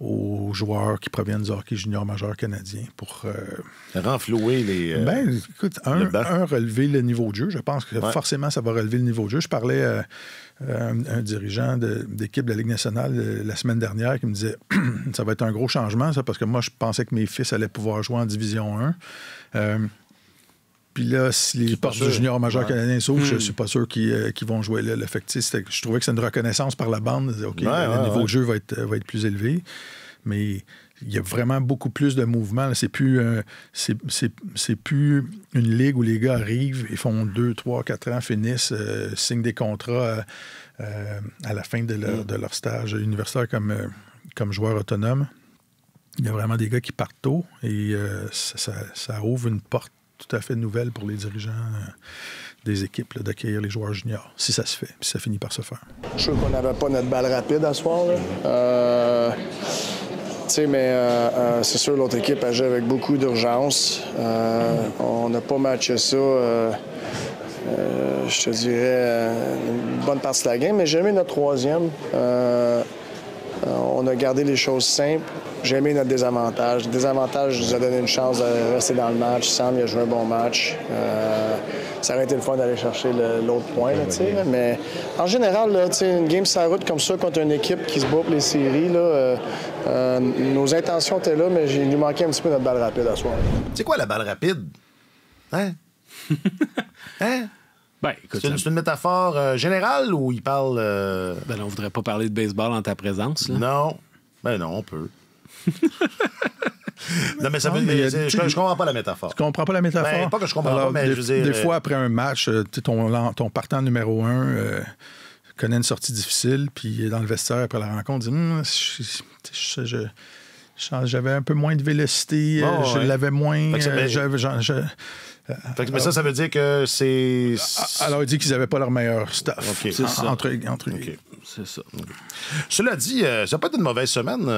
aux joueurs qui proviennent du hockey junior majeur canadien pour... renflouer les... écoute, relever le niveau de jeu. Je pense que forcément, ça va relever le niveau de jeu. Je parlais à un dirigeant d'équipe de la Ligue nationale la semaine dernière qui me disait ça va être un gros changement, ça, parce que moi, je pensais que mes fils allaient pouvoir jouer en Division 1. Puis là, si les portes du junior majeur canadien s'ouvrent, je ne suis pas sûr qu'ils vont jouer là. Je trouvais que c'est une reconnaissance par la bande. OK, le niveau de jeu va être plus élevé. Mais il y a vraiment beaucoup plus de mouvements. C'est plus une ligue où les gars arrivent et font 2, 3, 4 ans, finissent, signent des contrats à la fin de leur stage universitaire comme joueur autonome. Il y a vraiment des gars qui partent tôt et ça ouvre une porte tout à fait nouvelle pour les dirigeants des équipes d'accueillir les joueurs juniors, si ça se fait, puis ça finit par se faire. Je suis sûr qu'on n'avait pas notre balle rapide à ce soir. Mais c'est sûr l'autre équipe agit avec beaucoup d'urgence. On n'a pas matché ça, je te dirais, une bonne partie de la game, mais j'ai aimé notre troisième. On a gardé les choses simples. J'ai aimé notre désavantage. Le désavantage nous a donné une chance de rester dans le match. Sam, il a joué un bon match. Ça aurait été le fun d'aller chercher l'autre point. Là, mais en général, là, une game sur la route comme ça contre une équipe qui se bat pour les séries, là, nos intentions étaient là, mais il nous manquait un petit peu notre balle rapide à soir. C'est quoi la balle rapide? Hein? Ben, écoute, c'est une métaphore générale ou il parle... Ben, on voudrait pas parler de baseball en ta présence. Là. Non. Ben non, on peut. Non, mais ça veut dire... Je comprends pas la métaphore. Tu comprends pas la métaphore? Ben, pas que je comprends pas, mais je veux dire... Des fois, après un match, ton partant numéro 1 connaît une sortie difficile, puis dans le vestiaire, après la rencontre, dit j'avais un peu moins de vélocité, je l'avais moins... Mais ça veut dire que c'est... Alors, il dit qu'ils n'avaient pas leur meilleur staff. Okay. C'est ça. Entre okay. C'est ça. Cela dit, ça n'a pas été une mauvaise semaine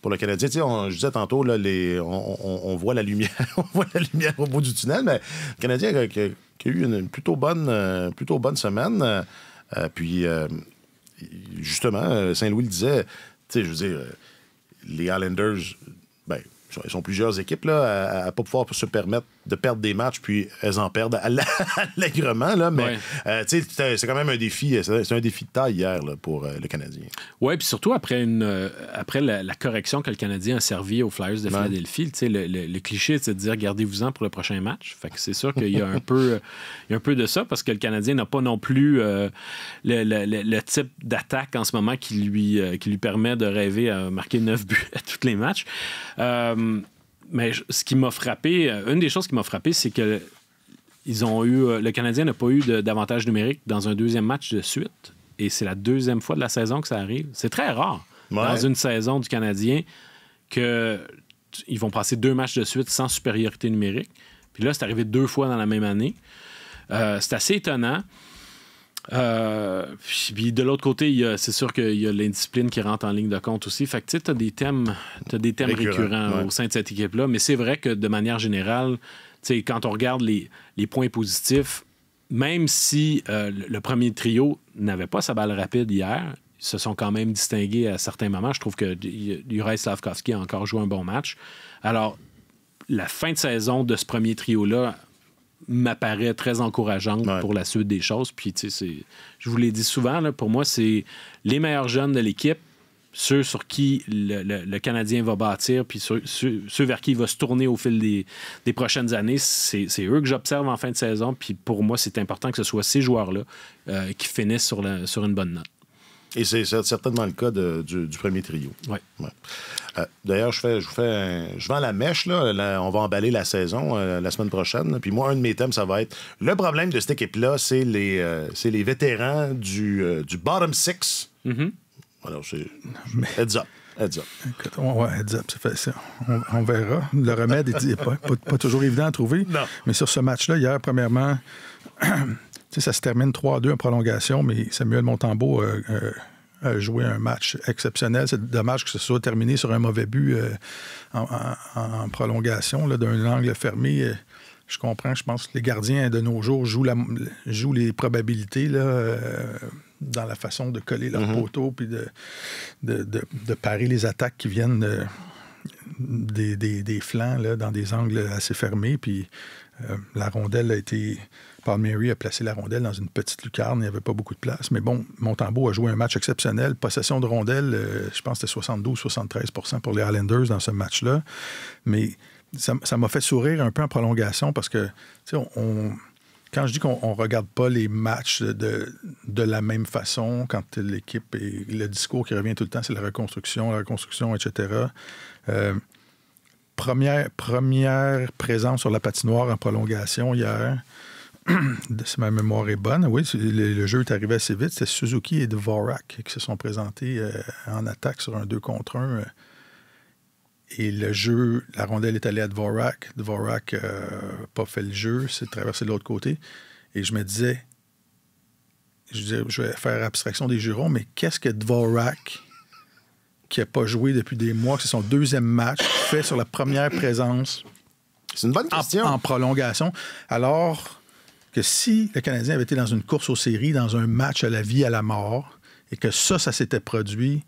pour le Canadien. Je disais tantôt, là, on voit la lumière on voit la lumière au bout du tunnel, mais le Canadien qui a eu une plutôt bonne semaine. Puis, justement, Saint-Louis le disait, je veux dire, les Islanders, ben, ils sont plusieurs équipes là, à ne pas pouvoir se permettre de perdre des matchs, puis elles en perdent allègrement. Là, mais c'est quand même un défi. C'est un défi de taille hier là, pour le Canadien. Oui, puis surtout après la correction que le Canadien a servi aux Flyers de Philadelphie, le cliché, c'est de dire gardez-vous-en pour le prochain match. Fait que c'est sûr qu'il y a un peu de ça, parce que le Canadien n'a pas non plus le type d'attaque en ce moment qui lui permet de rêver à marquer 9 buts à tous les matchs. Mais ce qui m'a frappé, une des choses qui m'a frappé, c'est que le Canadien n'a pas eu d'avantage numérique dans un deuxième match de suite. Et c'est la deuxième fois de la saison que ça arrive. C'est très rare dans une saison du Canadien qu'ils vont passer 2 matchs de suite sans supériorité numérique. Puis là, c'est arrivé 2 fois dans la même année. C'est assez étonnant. Puis de l'autre côté, c'est sûr qu'il y a l'indiscipline qui rentre en ligne de compte aussi. Fait que tu sais, t'as des thèmes récurrents au sein de cette équipe-là. Mais c'est vrai que de manière générale, tu sais, quand on regarde les points positifs, même si le premier trio n'avait pas sa balle rapide hier, ils se sont quand même distingués à certains moments. Je trouve que Juraj Slafkovský a encore joué un bon match. Alors, la fin de saison de ce premier trio-là m'apparaît très encourageante pour la suite des choses. Puis, tu sais, je vous l'ai dit souvent, là, pour moi, c'est les meilleurs jeunes de l'équipe, ceux sur qui le Canadien va bâtir, puis ceux vers qui il va se tourner au fil des prochaines années, c'est eux que j'observe en fin de saison. Puis pour moi, c'est important que ce soit ces joueurs-là qui finissent sur une bonne note. Et c'est certainement le cas du premier trio. Oui. Ouais. D'ailleurs, je vends la mèche. Là, on va emballer la saison la semaine prochaine. Puis moi, un de mes thèmes, ça va être le problème de cette équipe-là, c'est les vétérans du bottom six. Mm-hmm. Alors, c'est heads up. Heads up. Écoute, heads up, on verra. Le remède n'est pas toujours évident à trouver. Non. Mais sur ce match-là, hier, premièrement, ça se termine 3-2 en prolongation, mais Samuel Montembeault a joué un match exceptionnel. C'est dommage que ce soit terminé sur un mauvais but en prolongation, là, d'un angle fermé. Je comprends, je pense que les gardiens de nos jours jouent les probabilités là, dans la façon de coller leur poteau puis de parer les attaques qui viennent des flancs là, dans des angles assez fermés. Puis la rondelle a été... Palmieri a placé la rondelle dans une petite lucarne. Il n'y avait pas beaucoup de place. Mais bon, Montembeault a joué un match exceptionnel. Possession de rondelle, je pense que c'était 72-73% pour les Islanders dans ce match-là. Mais ça m'a fait sourire un peu en prolongation parce que, tu sais, quand je dis qu'on ne regarde pas les matchs de la même façon, quand l'équipe et le discours qui revient tout le temps, c'est la reconstruction, etc. Première présence sur la patinoire en prolongation hier. Si ma mémoire est bonne, oui, le jeu est arrivé assez vite. C'était Suzuki et Dvorak qui se sont présentés en attaque sur un 2 contre 1. Et le jeu, la rondelle est allée à Dvorak. Dvorak n'a pas fait le jeu, c'est traversé de l'autre côté. Et je me disais, je vais faire abstraction des jurons, mais qu'est-ce que Dvorak, qui n'a pas joué depuis des mois, que c'est son deuxième match, fait sur la première présence? C'est une bonne question. En prolongation. Alors que si le Canadien avait été dans une course aux séries, dans un match à la vie, à la mort, et que ça s'était produit,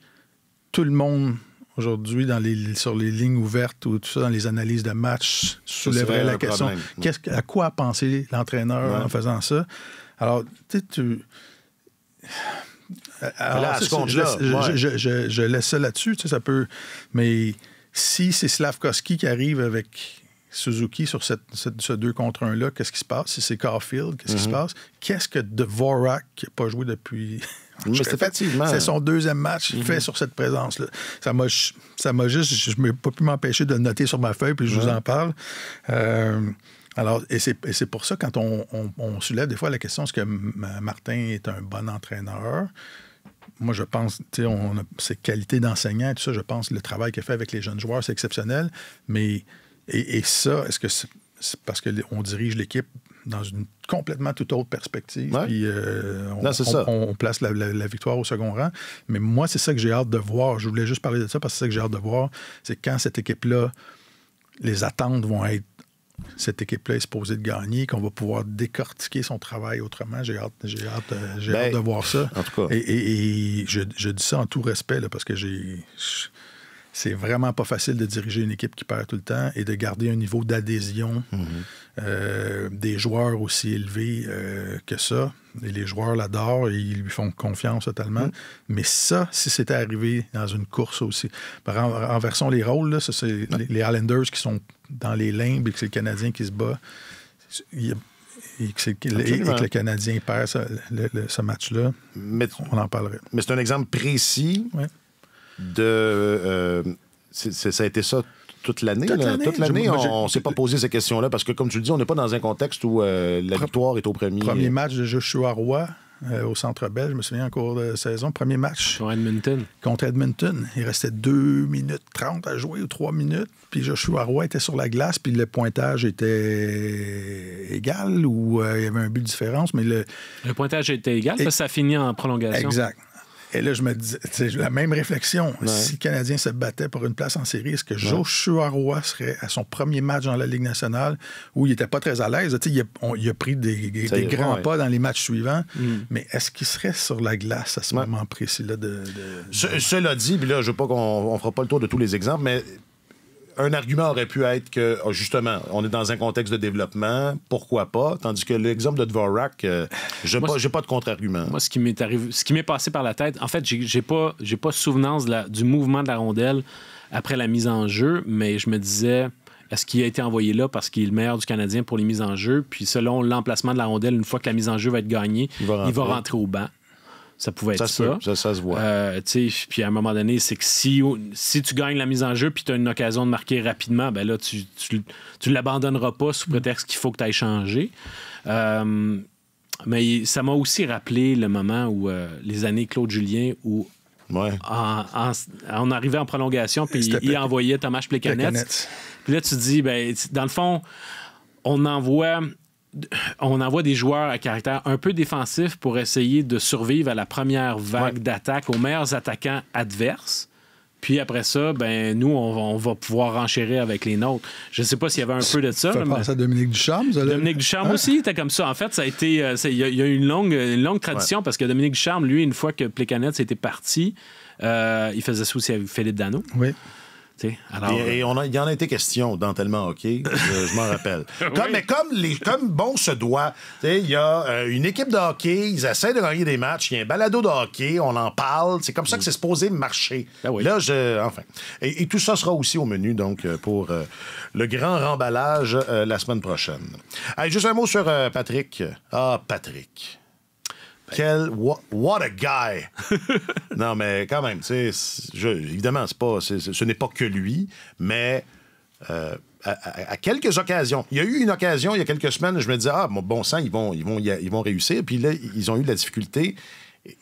tout le monde, aujourd'hui, sur les lignes ouvertes ou tout ça, dans les analyses de match, soulèverait la question. À quoi a pensé l'entraîneur en faisant ça? Alors, tu sais, là, je laisse ça là-dessus, tu sais, ça peut... Mais si c'est Slafkovský qui arrive avec Suzuki sur ce 2 contre 1-là, qu'est-ce qui se passe? Si c'est Caulfield, qu'est-ce qui se passe? Qu'est-ce que Dvorak, qui n'a pas joué depuis... C'est son deuxième match qu'il fait sur cette présence-là. Ça m'a juste... Je n'ai pas pu m'empêcher de le noter sur ma feuille, puis je vous en parle. Alors, et c'est pour ça, quand on soulève des fois la question, est-ce que Martin est un bon entraîneur? Moi, je pense, tu sais, on a ses qualités d'enseignant et tout ça, je pense que le travail qu'il a fait avec les jeunes joueurs, c'est exceptionnel. Mais, et ça, est-ce que c'est parce qu'on dirige l'équipe dans une complètement toute autre perspective, puis on place la victoire au second rang. Mais moi, c'est ça que j'ai hâte de voir. Je voulais juste parler de ça parce que c'est ça que j'ai hâte de voir. C'est quand cette équipe-là, les attentes vont être cette équipe-là est supposée de gagner, qu'on va pouvoir décortiquer son travail autrement. J'ai hâte de voir ça. En tout cas. Et je dis ça en tout respect, là, parce que c'est vraiment pas facile de diriger une équipe qui perd tout le temps et de garder un niveau d'adhésion des joueurs aussi élevé que ça. Et les joueurs l'adorent et ils lui font confiance totalement. Mais ça, si c'était arrivé dans une course aussi... Renversons les rôles, là, ça, c'est les Islanders qui sont dans les limbes et que c'est le Canadien qui se bat. Et que le Canadien perd ce match-là, on en parlerait. Mais c'est un exemple précis de... ça a été ça toute l'année. Toute l'année, on ne s'est pas posé ces questions-là parce que, comme tu le dis, on n'est pas dans un contexte où la victoire est au premier. Premier match de Joshua Roy au Centre Bell, je me souviens, en cours de saison. Premier match. Contre Edmonton. Il restait 2 minutes 30 à jouer ou 3 minutes. Puis Joshua Roy était sur la glace, puis le pointage était égal ou il y avait un but de différence. Mais le pointage était égal, parce que ça finit en prolongation. Exact. Et là, je me disais, c'est la même réflexion. Ouais. Si le Canadien se battait pour une place en série, est-ce que Joshua Roy serait à son premier match dans la Ligue nationale où il n'était pas très à l'aise? Il a pris des grands pas dans les matchs suivants, mais est-ce qu'il serait sur la glace à ce moment précis-là? Cela dit, puis là, je veux pas qu'on ne fera pas le tour de tous les exemples, mais un argument aurait pu être que, justement, on est dans un contexte de développement, pourquoi pas? Tandis que l'exemple de Dvorak, j'ai pas de contre-argument. Moi, ce qui m'est passé par la tête, en fait, j'ai pas souvenance du mouvement de la rondelle après la mise en jeu, mais je me disais, est-ce qu'il a été envoyé là parce qu'il est le meilleur du Canadien pour les mises en jeu? Puis selon l'emplacement de la rondelle, une fois que la mise en jeu va être gagnée, il va rentrer au banc. Ça pouvait être ça. Ça se voit. Puis à un moment donné, c'est que si tu gagnes la mise en jeu puis tu as une occasion de marquer rapidement, ben là, tu l'abandonneras pas sous prétexte qu'il faut que tu ailles changer. Mais ça m'a aussi rappelé le moment où les années Claude Julien où on arrivait en prolongation puis il envoyait Tomáš Plekanec. Puis là, tu te dis, ben, dans le fond, on envoie des joueurs à caractère un peu défensif pour essayer de survivre à la première vague d'attaque aux meilleurs attaquants adverses. Puis après ça, ben nous, on va pouvoir renchérir avec les nôtres. Je ne sais pas s'il y avait un peu de ça. Ça fait penser à Dominique Ducharme. Dominique Ducharme aussi était comme ça. En fait, ça a été... Il y a eu une longue tradition parce que Dominique Ducharme, lui, une fois que Plekanec était parti, il faisait ça aussi avec Philippe Danault. Oui. Alors, il y en a été question dans Tellement Hockey, je m'en rappelle. Mais comme bon se doit, il y a une équipe de hockey, ils essaient de gagner des matchs, il y a un balado de hockey, on en parle, c'est comme ça que c'est supposé marcher. Là, enfin. Et tout ça sera aussi au menu, donc, pour le grand remballage la semaine prochaine. Allez, juste un mot sur Patrick. Ah, Patrick. What a guy! Non, mais quand même, évidemment, ce n'est pas que lui, mais à quelques occasions. Il y a eu une occasion, il y a quelques semaines, je me disais, bon sang, ils vont réussir. Puis là, ils ont eu de la difficulté.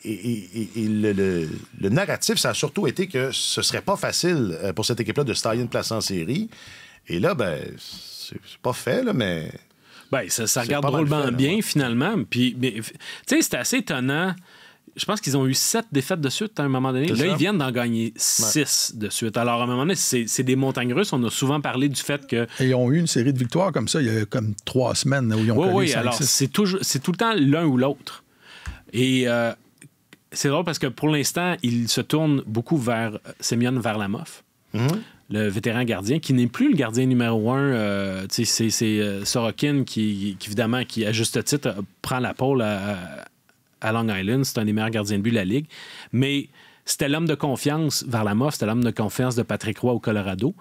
Et le narratif, ça a surtout été que ce serait pas facile pour cette équipe-là de se tailler une place en série. Et là, ben, c'est pas fait, là, mais... Ben, ça regarde drôlement bien, finalement. Puis, tu sais, c'était assez étonnant. Je pense qu'ils ont eu 7 défaites de suite à un moment donné. Là, ils viennent d'en gagner 6 de suite. Alors, à un moment donné, c'est des montagnes russes. On a souvent parlé du fait que... Et ils ont eu une série de victoires comme ça, il y a comme 3 semaines où ils ont connu 5-6. Alors, c'est tout le temps l'un ou l'autre. Et c'est drôle parce que pour l'instant, ils se tournent beaucoup vers Semyon Varlamov. Le vétéran gardien, qui n'est plus le gardien numéro 1. C'est Sorokin qui, évidemment, qui, à juste titre, prend la pôle à Long Island. C'est un des meilleurs gardiens de but de la Ligue. Mais c'était l'homme de confiance, Varlamov, c'était l'homme de confiance de Patrick Roy au Colorado.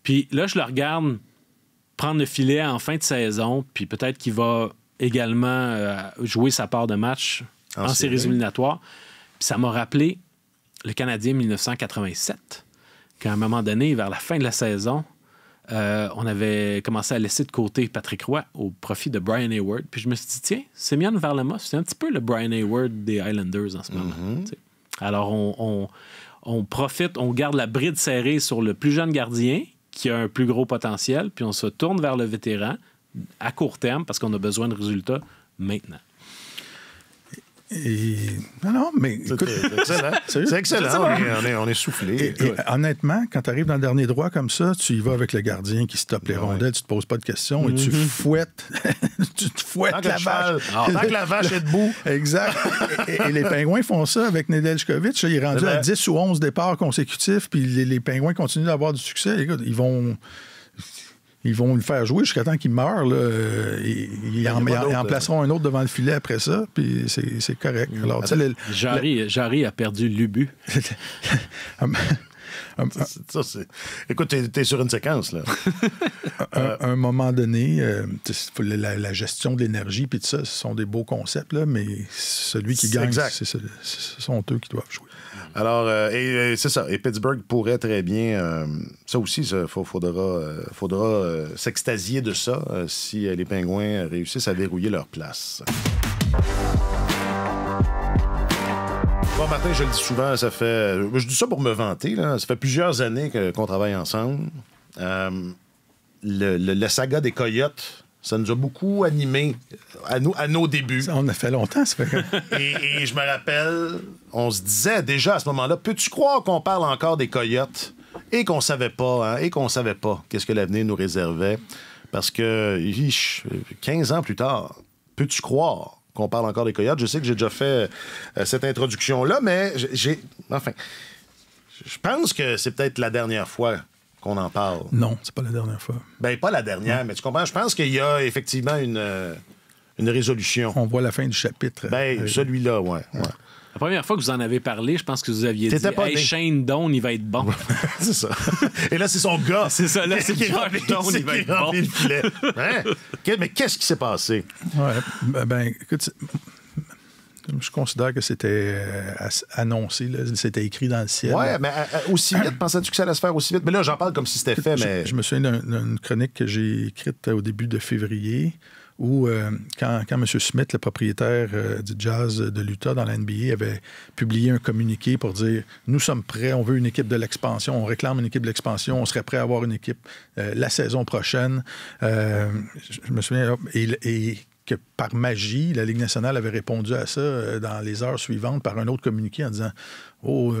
Puis là, je le regarde prendre le filet en fin de saison, puis peut-être qu'il va également jouer sa part de match en séries éliminatoires. Puis ça m'a rappelé le Canadien 1987. Qu'à un moment donné, vers la fin de la saison, on avait commencé à laisser de côté Patrick Roy au profit de Brian Hayward. Puis je me suis dit, tiens, Semyon Varlamov, c'est un petit peu le Brian Hayward des Islanders en ce moment. Alors, on profite, on garde la bride serrée sur le plus jeune gardien qui a un plus gros potentiel, puis on se tourne vers le vétéran à court terme parce qu'on a besoin de résultats maintenant. Non, mais écoute, c'est excellent. On est soufflé. Et honnêtement, quand tu arrives dans le dernier droit comme ça, tu y vas avec le gardien qui stoppe les rondelles, tu te poses pas de questions et tu fouettes, la vache. Tant que la vache est debout. Exact. Et les Pingouins font ça avec Nedeljkovic. Il est rendu à 10 ou 11 départs consécutifs, puis les Pingouins continuent d'avoir du succès. Écoute, ils vont le faire jouer jusqu'à temps qu'il meure. Ils en placeront un autre devant le filet après ça, puis c'est correct. Alors, Jarry a perdu l'ubu. Écoute, t'es sur une séquence, là. À un moment donné, la gestion de l'énergie, puis tout ça, ce sont des beaux concepts, là, mais celui qui gagne, ce sont eux qui doivent jouer. Alors, c'est ça. Et Pittsburgh pourrait très bien... ça aussi, il faudra s'extasier de ça si les Pingouins réussissent à verrouiller leur place. Bon, Martin, je le dis souvent, je dis ça pour me vanter, là. Ça fait plusieurs années qu'on travaille ensemble. La saga des Coyotes, ça nous a beaucoup animés à nos débuts. Ça, on a fait longtemps, ça fait. et je me rappelle, on se disait déjà à ce moment-là, peux-tu croire qu'on parle encore des Coyotes et qu'on savait pas, qu'est-ce que l'avenir nous réservait? Parce que 15 ans plus tard, peux-tu croire qu'on parle encore des Coyotes? Je sais que j'ai déjà fait cette introduction-là, mais je pense que c'est peut-être la dernière fois qu'on en parle. Non, c'est pas la dernière fois. Ben, pas la dernière, mais tu comprends? Je pense qu'il y a effectivement une résolution. On voit la fin du chapitre. Ben, celui-là, ouais. La première fois que vous en avez parlé, je pense que vous aviez dit pas hey, Shane Doan, il va être bon. C'est ça. Et là, c'est son gars. C'est ça, là, c'est Josh Doan, il va être bon. Le filet. Hein? Mais qu'est-ce qui s'est passé? Ouais, ben, écoute, je considère que c'était annoncé, là, c'était écrit dans le ciel. Oui, mais aussi vite, pensais-tu que ça allait se faire aussi vite? Mais là, j'en parle comme si c'était fait, mais... Je me souviens d'une chronique que j'ai écrite au début de février où, quand M. Smith, le propriétaire du Jazz de l'Utah dans la NBA, avait publié un communiqué pour dire « Nous sommes prêts, on veut une équipe de l'expansion, on réclame une équipe de l'expansion, on serait prêt à avoir une équipe la saison prochaine. » Je me souviens... Et que par magie, la Ligue nationale avait répondu à ça dans les heures suivantes par un autre communiqué en disant « Oh,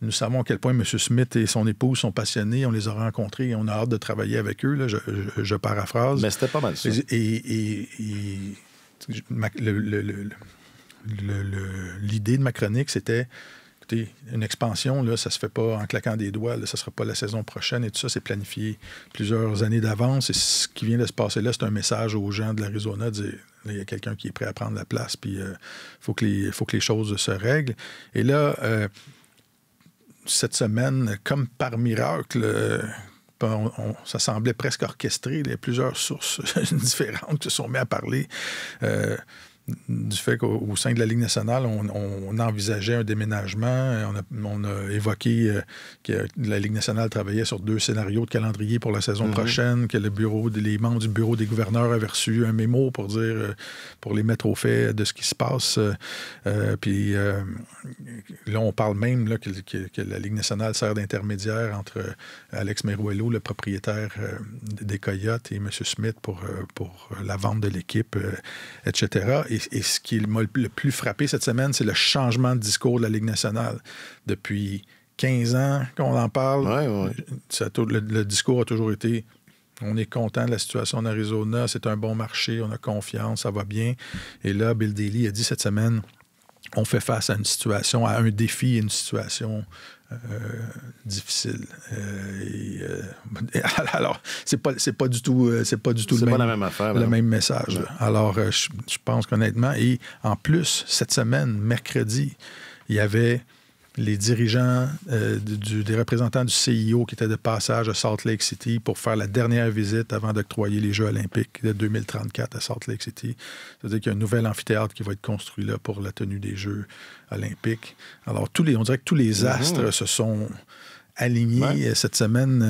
nous savons à quel point M. Smith et son épouse sont passionnés, on les a rencontrés et on a hâte de travailler avec eux. » Là, je paraphrase. Mais c'était pas mal ça. L'idée de ma chronique, c'était une expansion, là, ça se fait pas en claquant des doigts. Là, ça sera pas la saison prochaine et tout ça, c'est planifié plusieurs années d'avance. Et ce qui vient de se passer là, c'est un message aux gens de l'Arizona, dire il y a quelqu'un qui est prêt à prendre la place, puis il faut que les choses se règlent. Et là, cette semaine, comme par miracle, ça semblait presque orchestré. Il y a plusieurs sources différentes qui se sont mises à parler. Du fait qu'au sein de la Ligue nationale, on envisageait un déménagement. On a évoqué que la Ligue nationale travaillait sur 2 scénarios de calendrier pour la saison prochaine, que les membres du bureau des gouverneurs avaient reçu un mémo pour dire, pour les mettre au fait de ce qui se passe. Puis là, on parle même là, que la Ligue nationale sert d'intermédiaire entre Alex Meruelo, le propriétaire des Coyotes, et M. Smith pour la vente de l'équipe, etc. Et ce qui m'a le plus frappé cette semaine, c'est le changement de discours de la Ligue nationale. Depuis 15 ans qu'on en parle, le discours a toujours été « On est content de la situation en Arizona, c'est un bon marché, on a confiance, ça va bien. » Et là, Bill Daly a dit cette semaine « On fait face à une situation, à un défi et une situation... difficile. Alors, c'est pas du tout la même affaire, le même message. Ouais. Alors, je pense qu'honnêtement, et en plus, cette semaine, mercredi, il y avait les dirigeants des représentants du CIO qui étaient de passage à Salt Lake City pour faire la dernière visite avant d'octroyer les Jeux olympiques de 2034 à Salt Lake City. C'est-à-dire qu'il y a un nouvel amphithéâtre qui va être construit là pour la tenue des Jeux olympiques. Alors, on dirait que tous les astres se sont alignés cette semaine.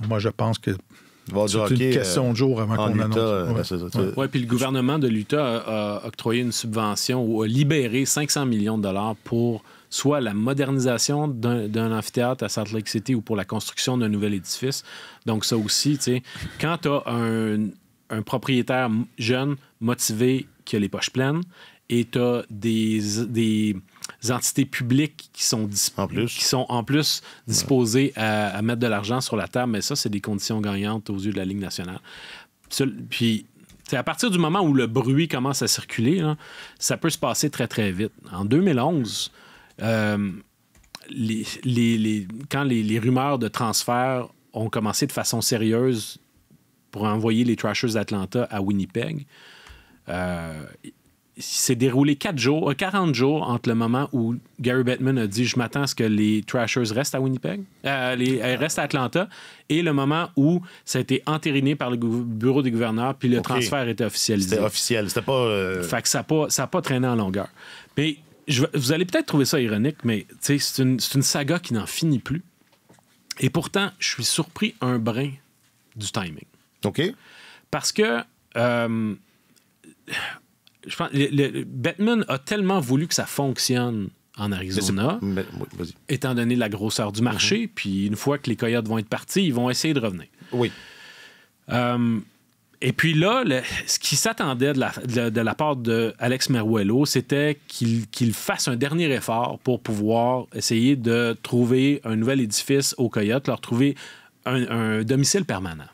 Moi, je pense que c'est une question de jour avant qu'on annonce. Oui, puis le gouvernement de l'Utah a octroyé une subvention ou a libéré 500 millions de dollars pour soit la modernisation d'un amphithéâtre à Salt Lake City ou pour la construction d'un nouvel édifice. Donc ça aussi, tu sais, quand tu as un propriétaire jeune, motivé, qui a les poches pleines, et tu as des entités publiques qui sont en plus disposées à mettre de l'argent sur la table, mais ça, c'est des conditions gagnantes aux yeux de la Ligue nationale. Puis, à partir du moment où le bruit commence à circuler, là, ça peut se passer très, très vite. En 2011, quand les rumeurs de transfert ont commencé de façon sérieuse pour envoyer les Thrashers d'Atlanta à Winnipeg, il s'est déroulé 40 jours entre le moment où Gary Bettman a dit « Je m'attends à ce que les Thrashers restent à Winnipeg, restent à Atlanta », et le moment où ça a été entériné par le bureau des gouverneurs, puis le transfert était officialisé. C'était officiel, c'était pas... Fait que ça n'a pas traîné en longueur. Mais vous allez peut-être trouver ça ironique, mais c'est une saga qui n'en finit plus. Et pourtant, je suis surpris un brin du timing. OK. Parce que... je pense, Bettman a tellement voulu que ça fonctionne en Arizona, étant donné la grosseur du marché, puis une fois que les Coyotes vont être partis, ils vont essayer de revenir. Oui. Et puis là, ce qui s'attendait de la part d'Alex Meruelo, c'était qu'il fasse un dernier effort pour pouvoir essayer de trouver un nouvel édifice aux Coyotes, leur trouver un domicile permanent.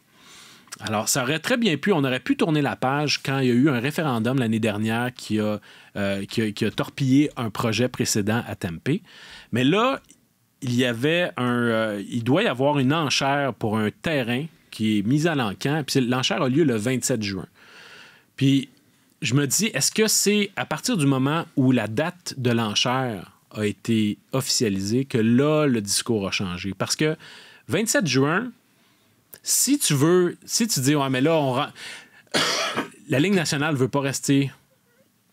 Alors, ça aurait très bien pu, on aurait pu tourner la page quand il y a eu un référendum l'année dernière qui a torpillé un projet précédent à Tempe. Mais là, il doit y avoir une enchère pour un terrain qui est mise à l'encan. Puis l'enchère a lieu le 27 juin. Puis je me dis, est-ce que c'est à partir du moment où la date de l'enchère a été officialisée que là, le discours a changé? Parce que 27 juin, si tu dis, ouais, mais là, la Ligue nationale ne veut pas rester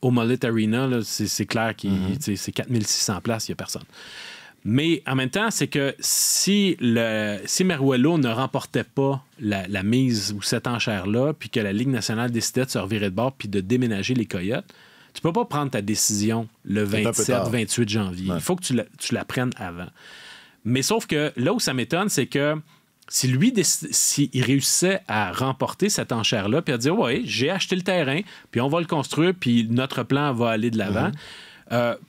au Mullet Arena, là, c'est clair que c'est 4600 places, il n'y a personne. Mais en même temps, c'est que si Meruelo ne remportait pas la mise ou cette enchère-là, puis que la Ligue nationale décidait de se revirer de bord puis de déménager les Coyotes, tu peux pas prendre ta décision le 27-28 janvier. Ouais. Il faut que tu la prennes avant. Mais sauf que là où ça m'étonne, c'est que s'il réussissait à remporter cette enchère-là, puis à dire « Oui, j'ai acheté le terrain, puis on va le construire, puis notre plan va aller de l'avant »,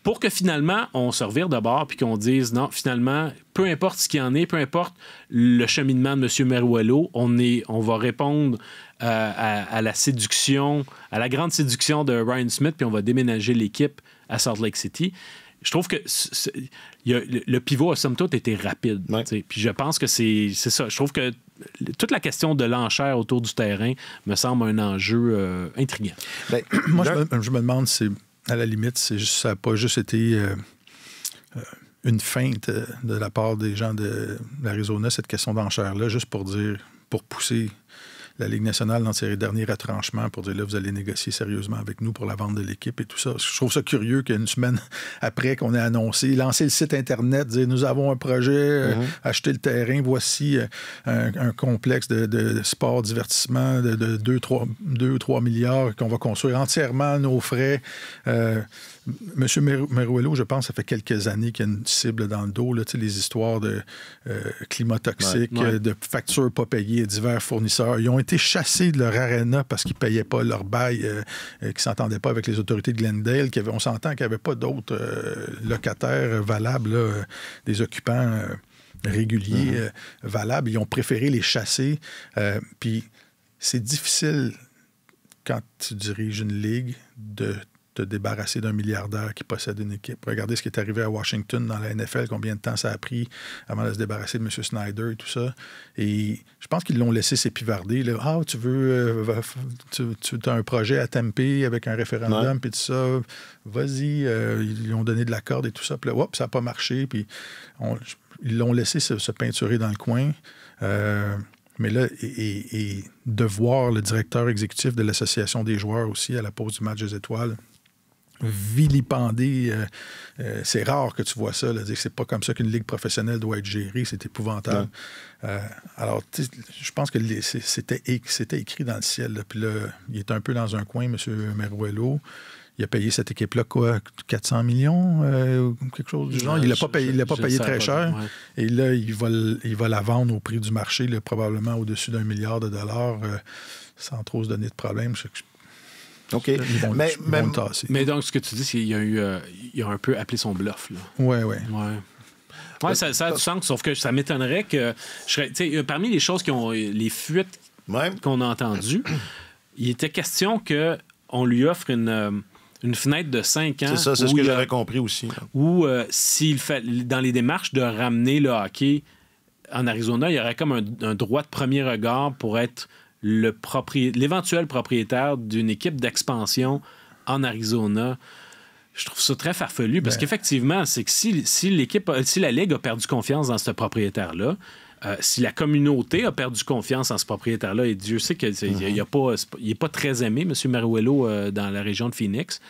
pour que finalement, on se revire de bord puis qu'on dise, non, finalement, peu importe ce qu'il y en est, peu importe le cheminement de M. Meruelo, on va répondre à la séduction, à la grande séduction de Ryan Smith, puis on va déménager l'équipe à Salt Lake City. Je trouve que le pivot a somme toute été rapide. Ouais. Puis je pense que c'est ça. Je trouve que toute la question de l'enchère autour du terrain me semble un enjeu intriguant. Ben, moi, je me demande si à la limite, ça n'a pas juste été une feinte de la part des gens de l'Arizona, cette question d'enchère-là, juste pour pousser la Ligue nationale dans ses derniers retranchements, pour dire là, vous allez négocier sérieusement avec nous pour la vente de l'équipe et tout ça. Je trouve ça curieux qu'une semaine après qu'on ait annoncé, lancer le site Internet, dire nous avons un projet, acheter le terrain, voici un complexe de sport, divertissement de 2 ou 3 milliards qu'on va construire entièrement à nos frais. Monsieur Meruelo, je pense, ça fait quelques années qu'il y a une cible dans le dos, là, les histoires de climat toxique, de factures pas payées, divers fournisseurs. Ils ont été chassés de leur aréna parce qu'ils ne payaient pas leur bail, qu'ils ne s'entendaient pas avec les autorités de Glendale. On s'entend qu'il n'y avait pas d'autres locataires valables, là, des occupants réguliers valables. Ils ont préféré les chasser. Puis c'est difficile, quand tu diriges une ligue, de te débarrasser d'un milliardaire qui possède une équipe. Regardez ce qui est arrivé à Washington dans la NFL, combien de temps ça a pris avant de se débarrasser de M. Snyder et tout ça. Et je pense qu'ils l'ont laissé s'épivarder. Là. Ah, tu as un projet à Tempe avec un référendum, puis tout ça. Vas-y, ils lui ont donné de la corde et tout ça. Puis là, ça n'a pas marché. Puis ils l'ont laissé se peinturer dans le coin. Mais là, et de voir le directeur exécutif de l'Association des joueurs aussi à la pause du match des étoiles vilipendé, c'est rare que tu vois ça, là, dire que c'est pas comme ça qu'une ligue professionnelle doit être gérée, c'est épouvantable. Alors, je pense que c'était écrit dans le ciel, là, puis là, il est un peu dans un coin, M. Meruelo. Il a payé cette équipe-là, quoi, 400 millions ou quelque chose du genre. Il l'a pas payé très cher. Ouais. Et là, il va la vendre au prix du marché, là, probablement au-dessus $1 milliard sans trop se donner de problème. OK. Ils vont le tasser. Mais donc, ce que tu dis, c'est qu'il il a un peu appelé son bluff. Oui. Ouais, ça a du sens, sauf que ça m'étonnerait que... parmi les choses les fuites qu'on a entendues, il était question qu'on lui offre une fenêtre de 5 ans. C'est ça, c'est ce que j'avais compris aussi. Ou s'il fait dans les démarches de ramener le hockey en Arizona, il y aurait comme un droit de premier regard pour être l'éventuel propriétaire d'une équipe d'expansion en Arizona. Je trouve ça très farfelu parce qu'effectivement, c'est que si la Ligue a perdu confiance dans ce propriétaire-là, si la communauté a perdu confiance en ce propriétaire-là, et Dieu sait qu'il n'est pas très aimé, M. Meruelo, dans la région de Phoenix,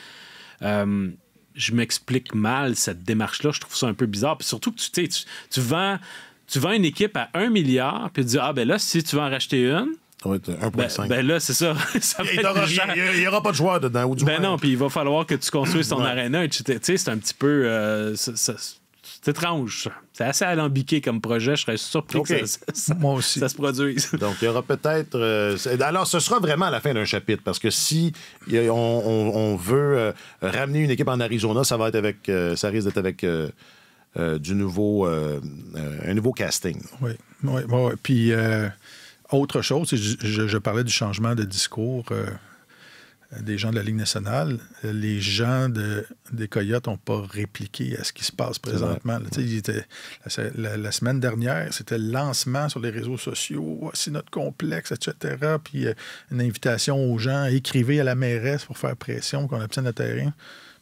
je m'explique mal cette démarche-là. Je trouve ça un peu bizarre. Puis surtout que tu vends une équipe à 1 milliard, puis tu dis, ben là, si tu veux en racheter une, Ça va être 1,5. Ben là, c'est ça. Ça va être plus cher. Il n'y aura pas de joueurs dedans. Ou du moins, non, puis il va falloir que tu construises ton aréna. Tu sais, c'est un petit peu... c'est étrange. C'est assez alambiqué comme projet. Je serais surpris que moi aussi. Ça se produise. Donc, il y aura peut-être... alors, ce sera vraiment la fin d'un chapitre, parce que si on veut ramener une équipe en Arizona, ça va être avec... ça risque d'être avec un nouveau casting. Oui. Puis, autre chose, je parlais du changement de discours des gens de la Ligue nationale. Les gens des Coyotes n'ont pas répliqué à ce qui se passe présentement. La semaine dernière, c'était le lancement sur les réseaux sociaux. Voici notre complexe, etc. Puis une invitation aux gens, écrivez à la mairesse pour faire pression qu'on obtienne le terrain.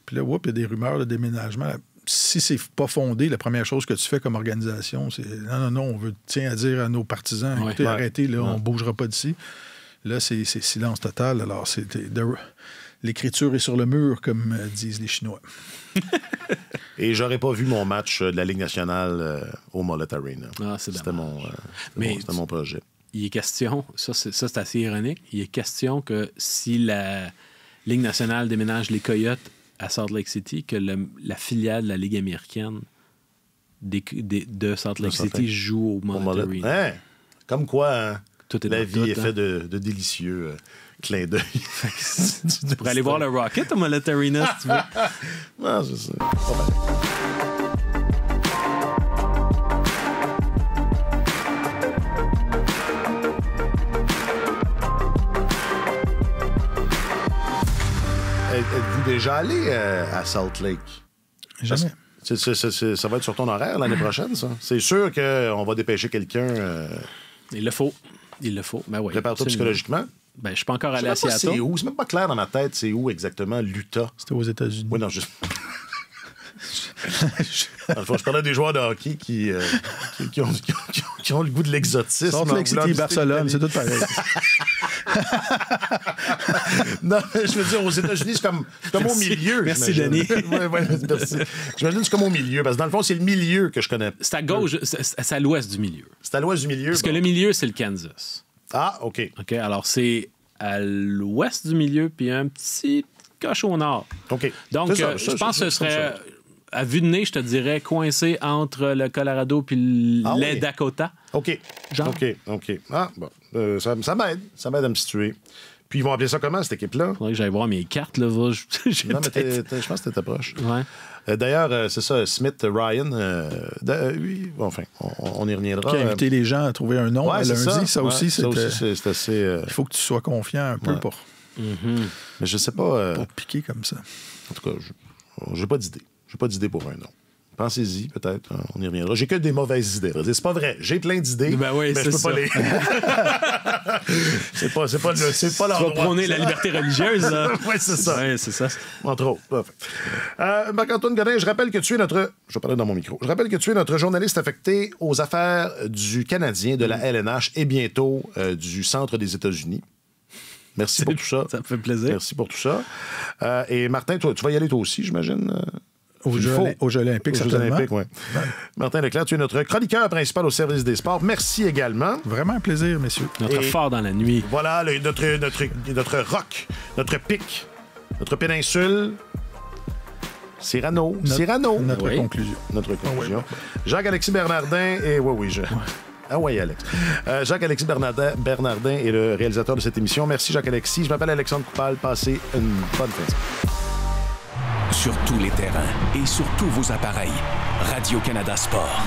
Puis là, il y a des rumeurs de déménagement. Si c'est pas fondé, la première chose que tu fais comme organisation, c'est non, on veut à dire à nos partisans, écoutez, arrêtez, là, on ne bougera pas d'ici. Là, c'est silence total. Alors, l'écriture est sur le mur, comme disent les Chinois. Et j'aurais pas vu mon match de la Ligue nationale au Mullet Arena. C'était mon projet. Il est question, ça c'est assez ironique, il est question que si la Ligue nationale déménage les Coyotes à Salt Lake City, que la filiale de la Ligue américaine de Salt Lake City joue au Mullet Arena. Hein? Comme quoi... Hein? La vie est faite de délicieux clins d'œil. Tu pourrais aller voir le Rocket au Mullet Arena, si tu veux. Non, c'est ça. Êtes-vous déjà allé à Salt Lake? Jamais. Ça va être sur ton horaire l'année prochaine, ça? C'est sûr qu'on va dépêcher quelqu'un... Il le faut. Ben oui, prépare-toi psychologiquement. Ben, je suis pas encore allé à Seattle. C'est où? C'est même pas clair dans ma tête, c'est où exactement l'Utah? C'était aux États-Unis. Oui, non, juste. Je parlais des joueurs de hockey qui ont le goût de l'exotisme. Salt Lake City, Barcelone, c'est tout pareil. Non, mais je veux dire, aux États-Unis, c'est comme au milieu. Merci, Denis. Merci. J'imagine que c'est comme au milieu, parce que dans le fond, c'est le milieu que je connais. C'est à gauche, c'est à l'ouest du milieu. C'est à l'ouest du milieu. Parce que le milieu, c'est le Kansas. Ah, OK. Alors, c'est à l'ouest du milieu, puis un petit coche au nord. OK. Donc, je pense que ce serait... À vue de nez, je te dirais coincé entre le Colorado puis les Dakota. OK. Genre. OK. Ah, bon. Ça m'aide. Ça m'aide à me situer. Puis ils vont appeler ça comment, cette équipe-là? Faudrait que j'aille voir mes cartes, là. Non, mais je pense que t'étais proche. Ouais. D'ailleurs, c'est ça, Smith Ryan. Oui, enfin, on y reviendra. Qui a invité les gens à trouver un nom à lundi. Ça aussi, c'est assez... Il faut que tu sois confiant un peu pour... Mais je sais pas... Pour piquer comme ça. En tout cas, j'ai pas d'idée. J'ai pas d'idée pour un nom. Pensez-y, peut-être. On y reviendra. J'ai que des mauvaises idées. C'est pas vrai. J'ai plein d'idées. Ben oui, mais je peux pas les. c'est pas l'endroit. Tu vas prôner la liberté religieuse, là. Oui, c'est ça. Oui, c'est ça. Entre autres. Marc-Antoine Godin, je rappelle que tu es notre. Je vais parler dans mon micro. Je rappelle que tu es notre journaliste affecté aux affaires du Canadien, de la LNH et bientôt du centre des États-Unis. Merci pour tout ça. Ça me fait plaisir. Merci pour tout ça. Et Martin, tu vas y aller toi aussi, j'imagine. Aux Jeux olympiques, certainement. Ouais. Martin Leclerc, tu es notre chroniqueur principal au service des sports. Merci également. Vraiment un plaisir, messieurs. Notre phare dans la nuit. Voilà, notre rock, notre pic, notre péninsule. Cyrano. Notre conclusion. Notre conclusion. Jacques-Alexis Bernardin et... Ah oui, Alex. Jacques-Alexis Bernardin est le réalisateur de cette émission. Merci, Jacques-Alexis. Je m'appelle Alexandre Coupal. Passez une bonne fin. Sur tous les terrains et sur tous vos appareils, Radio-Canada Sport.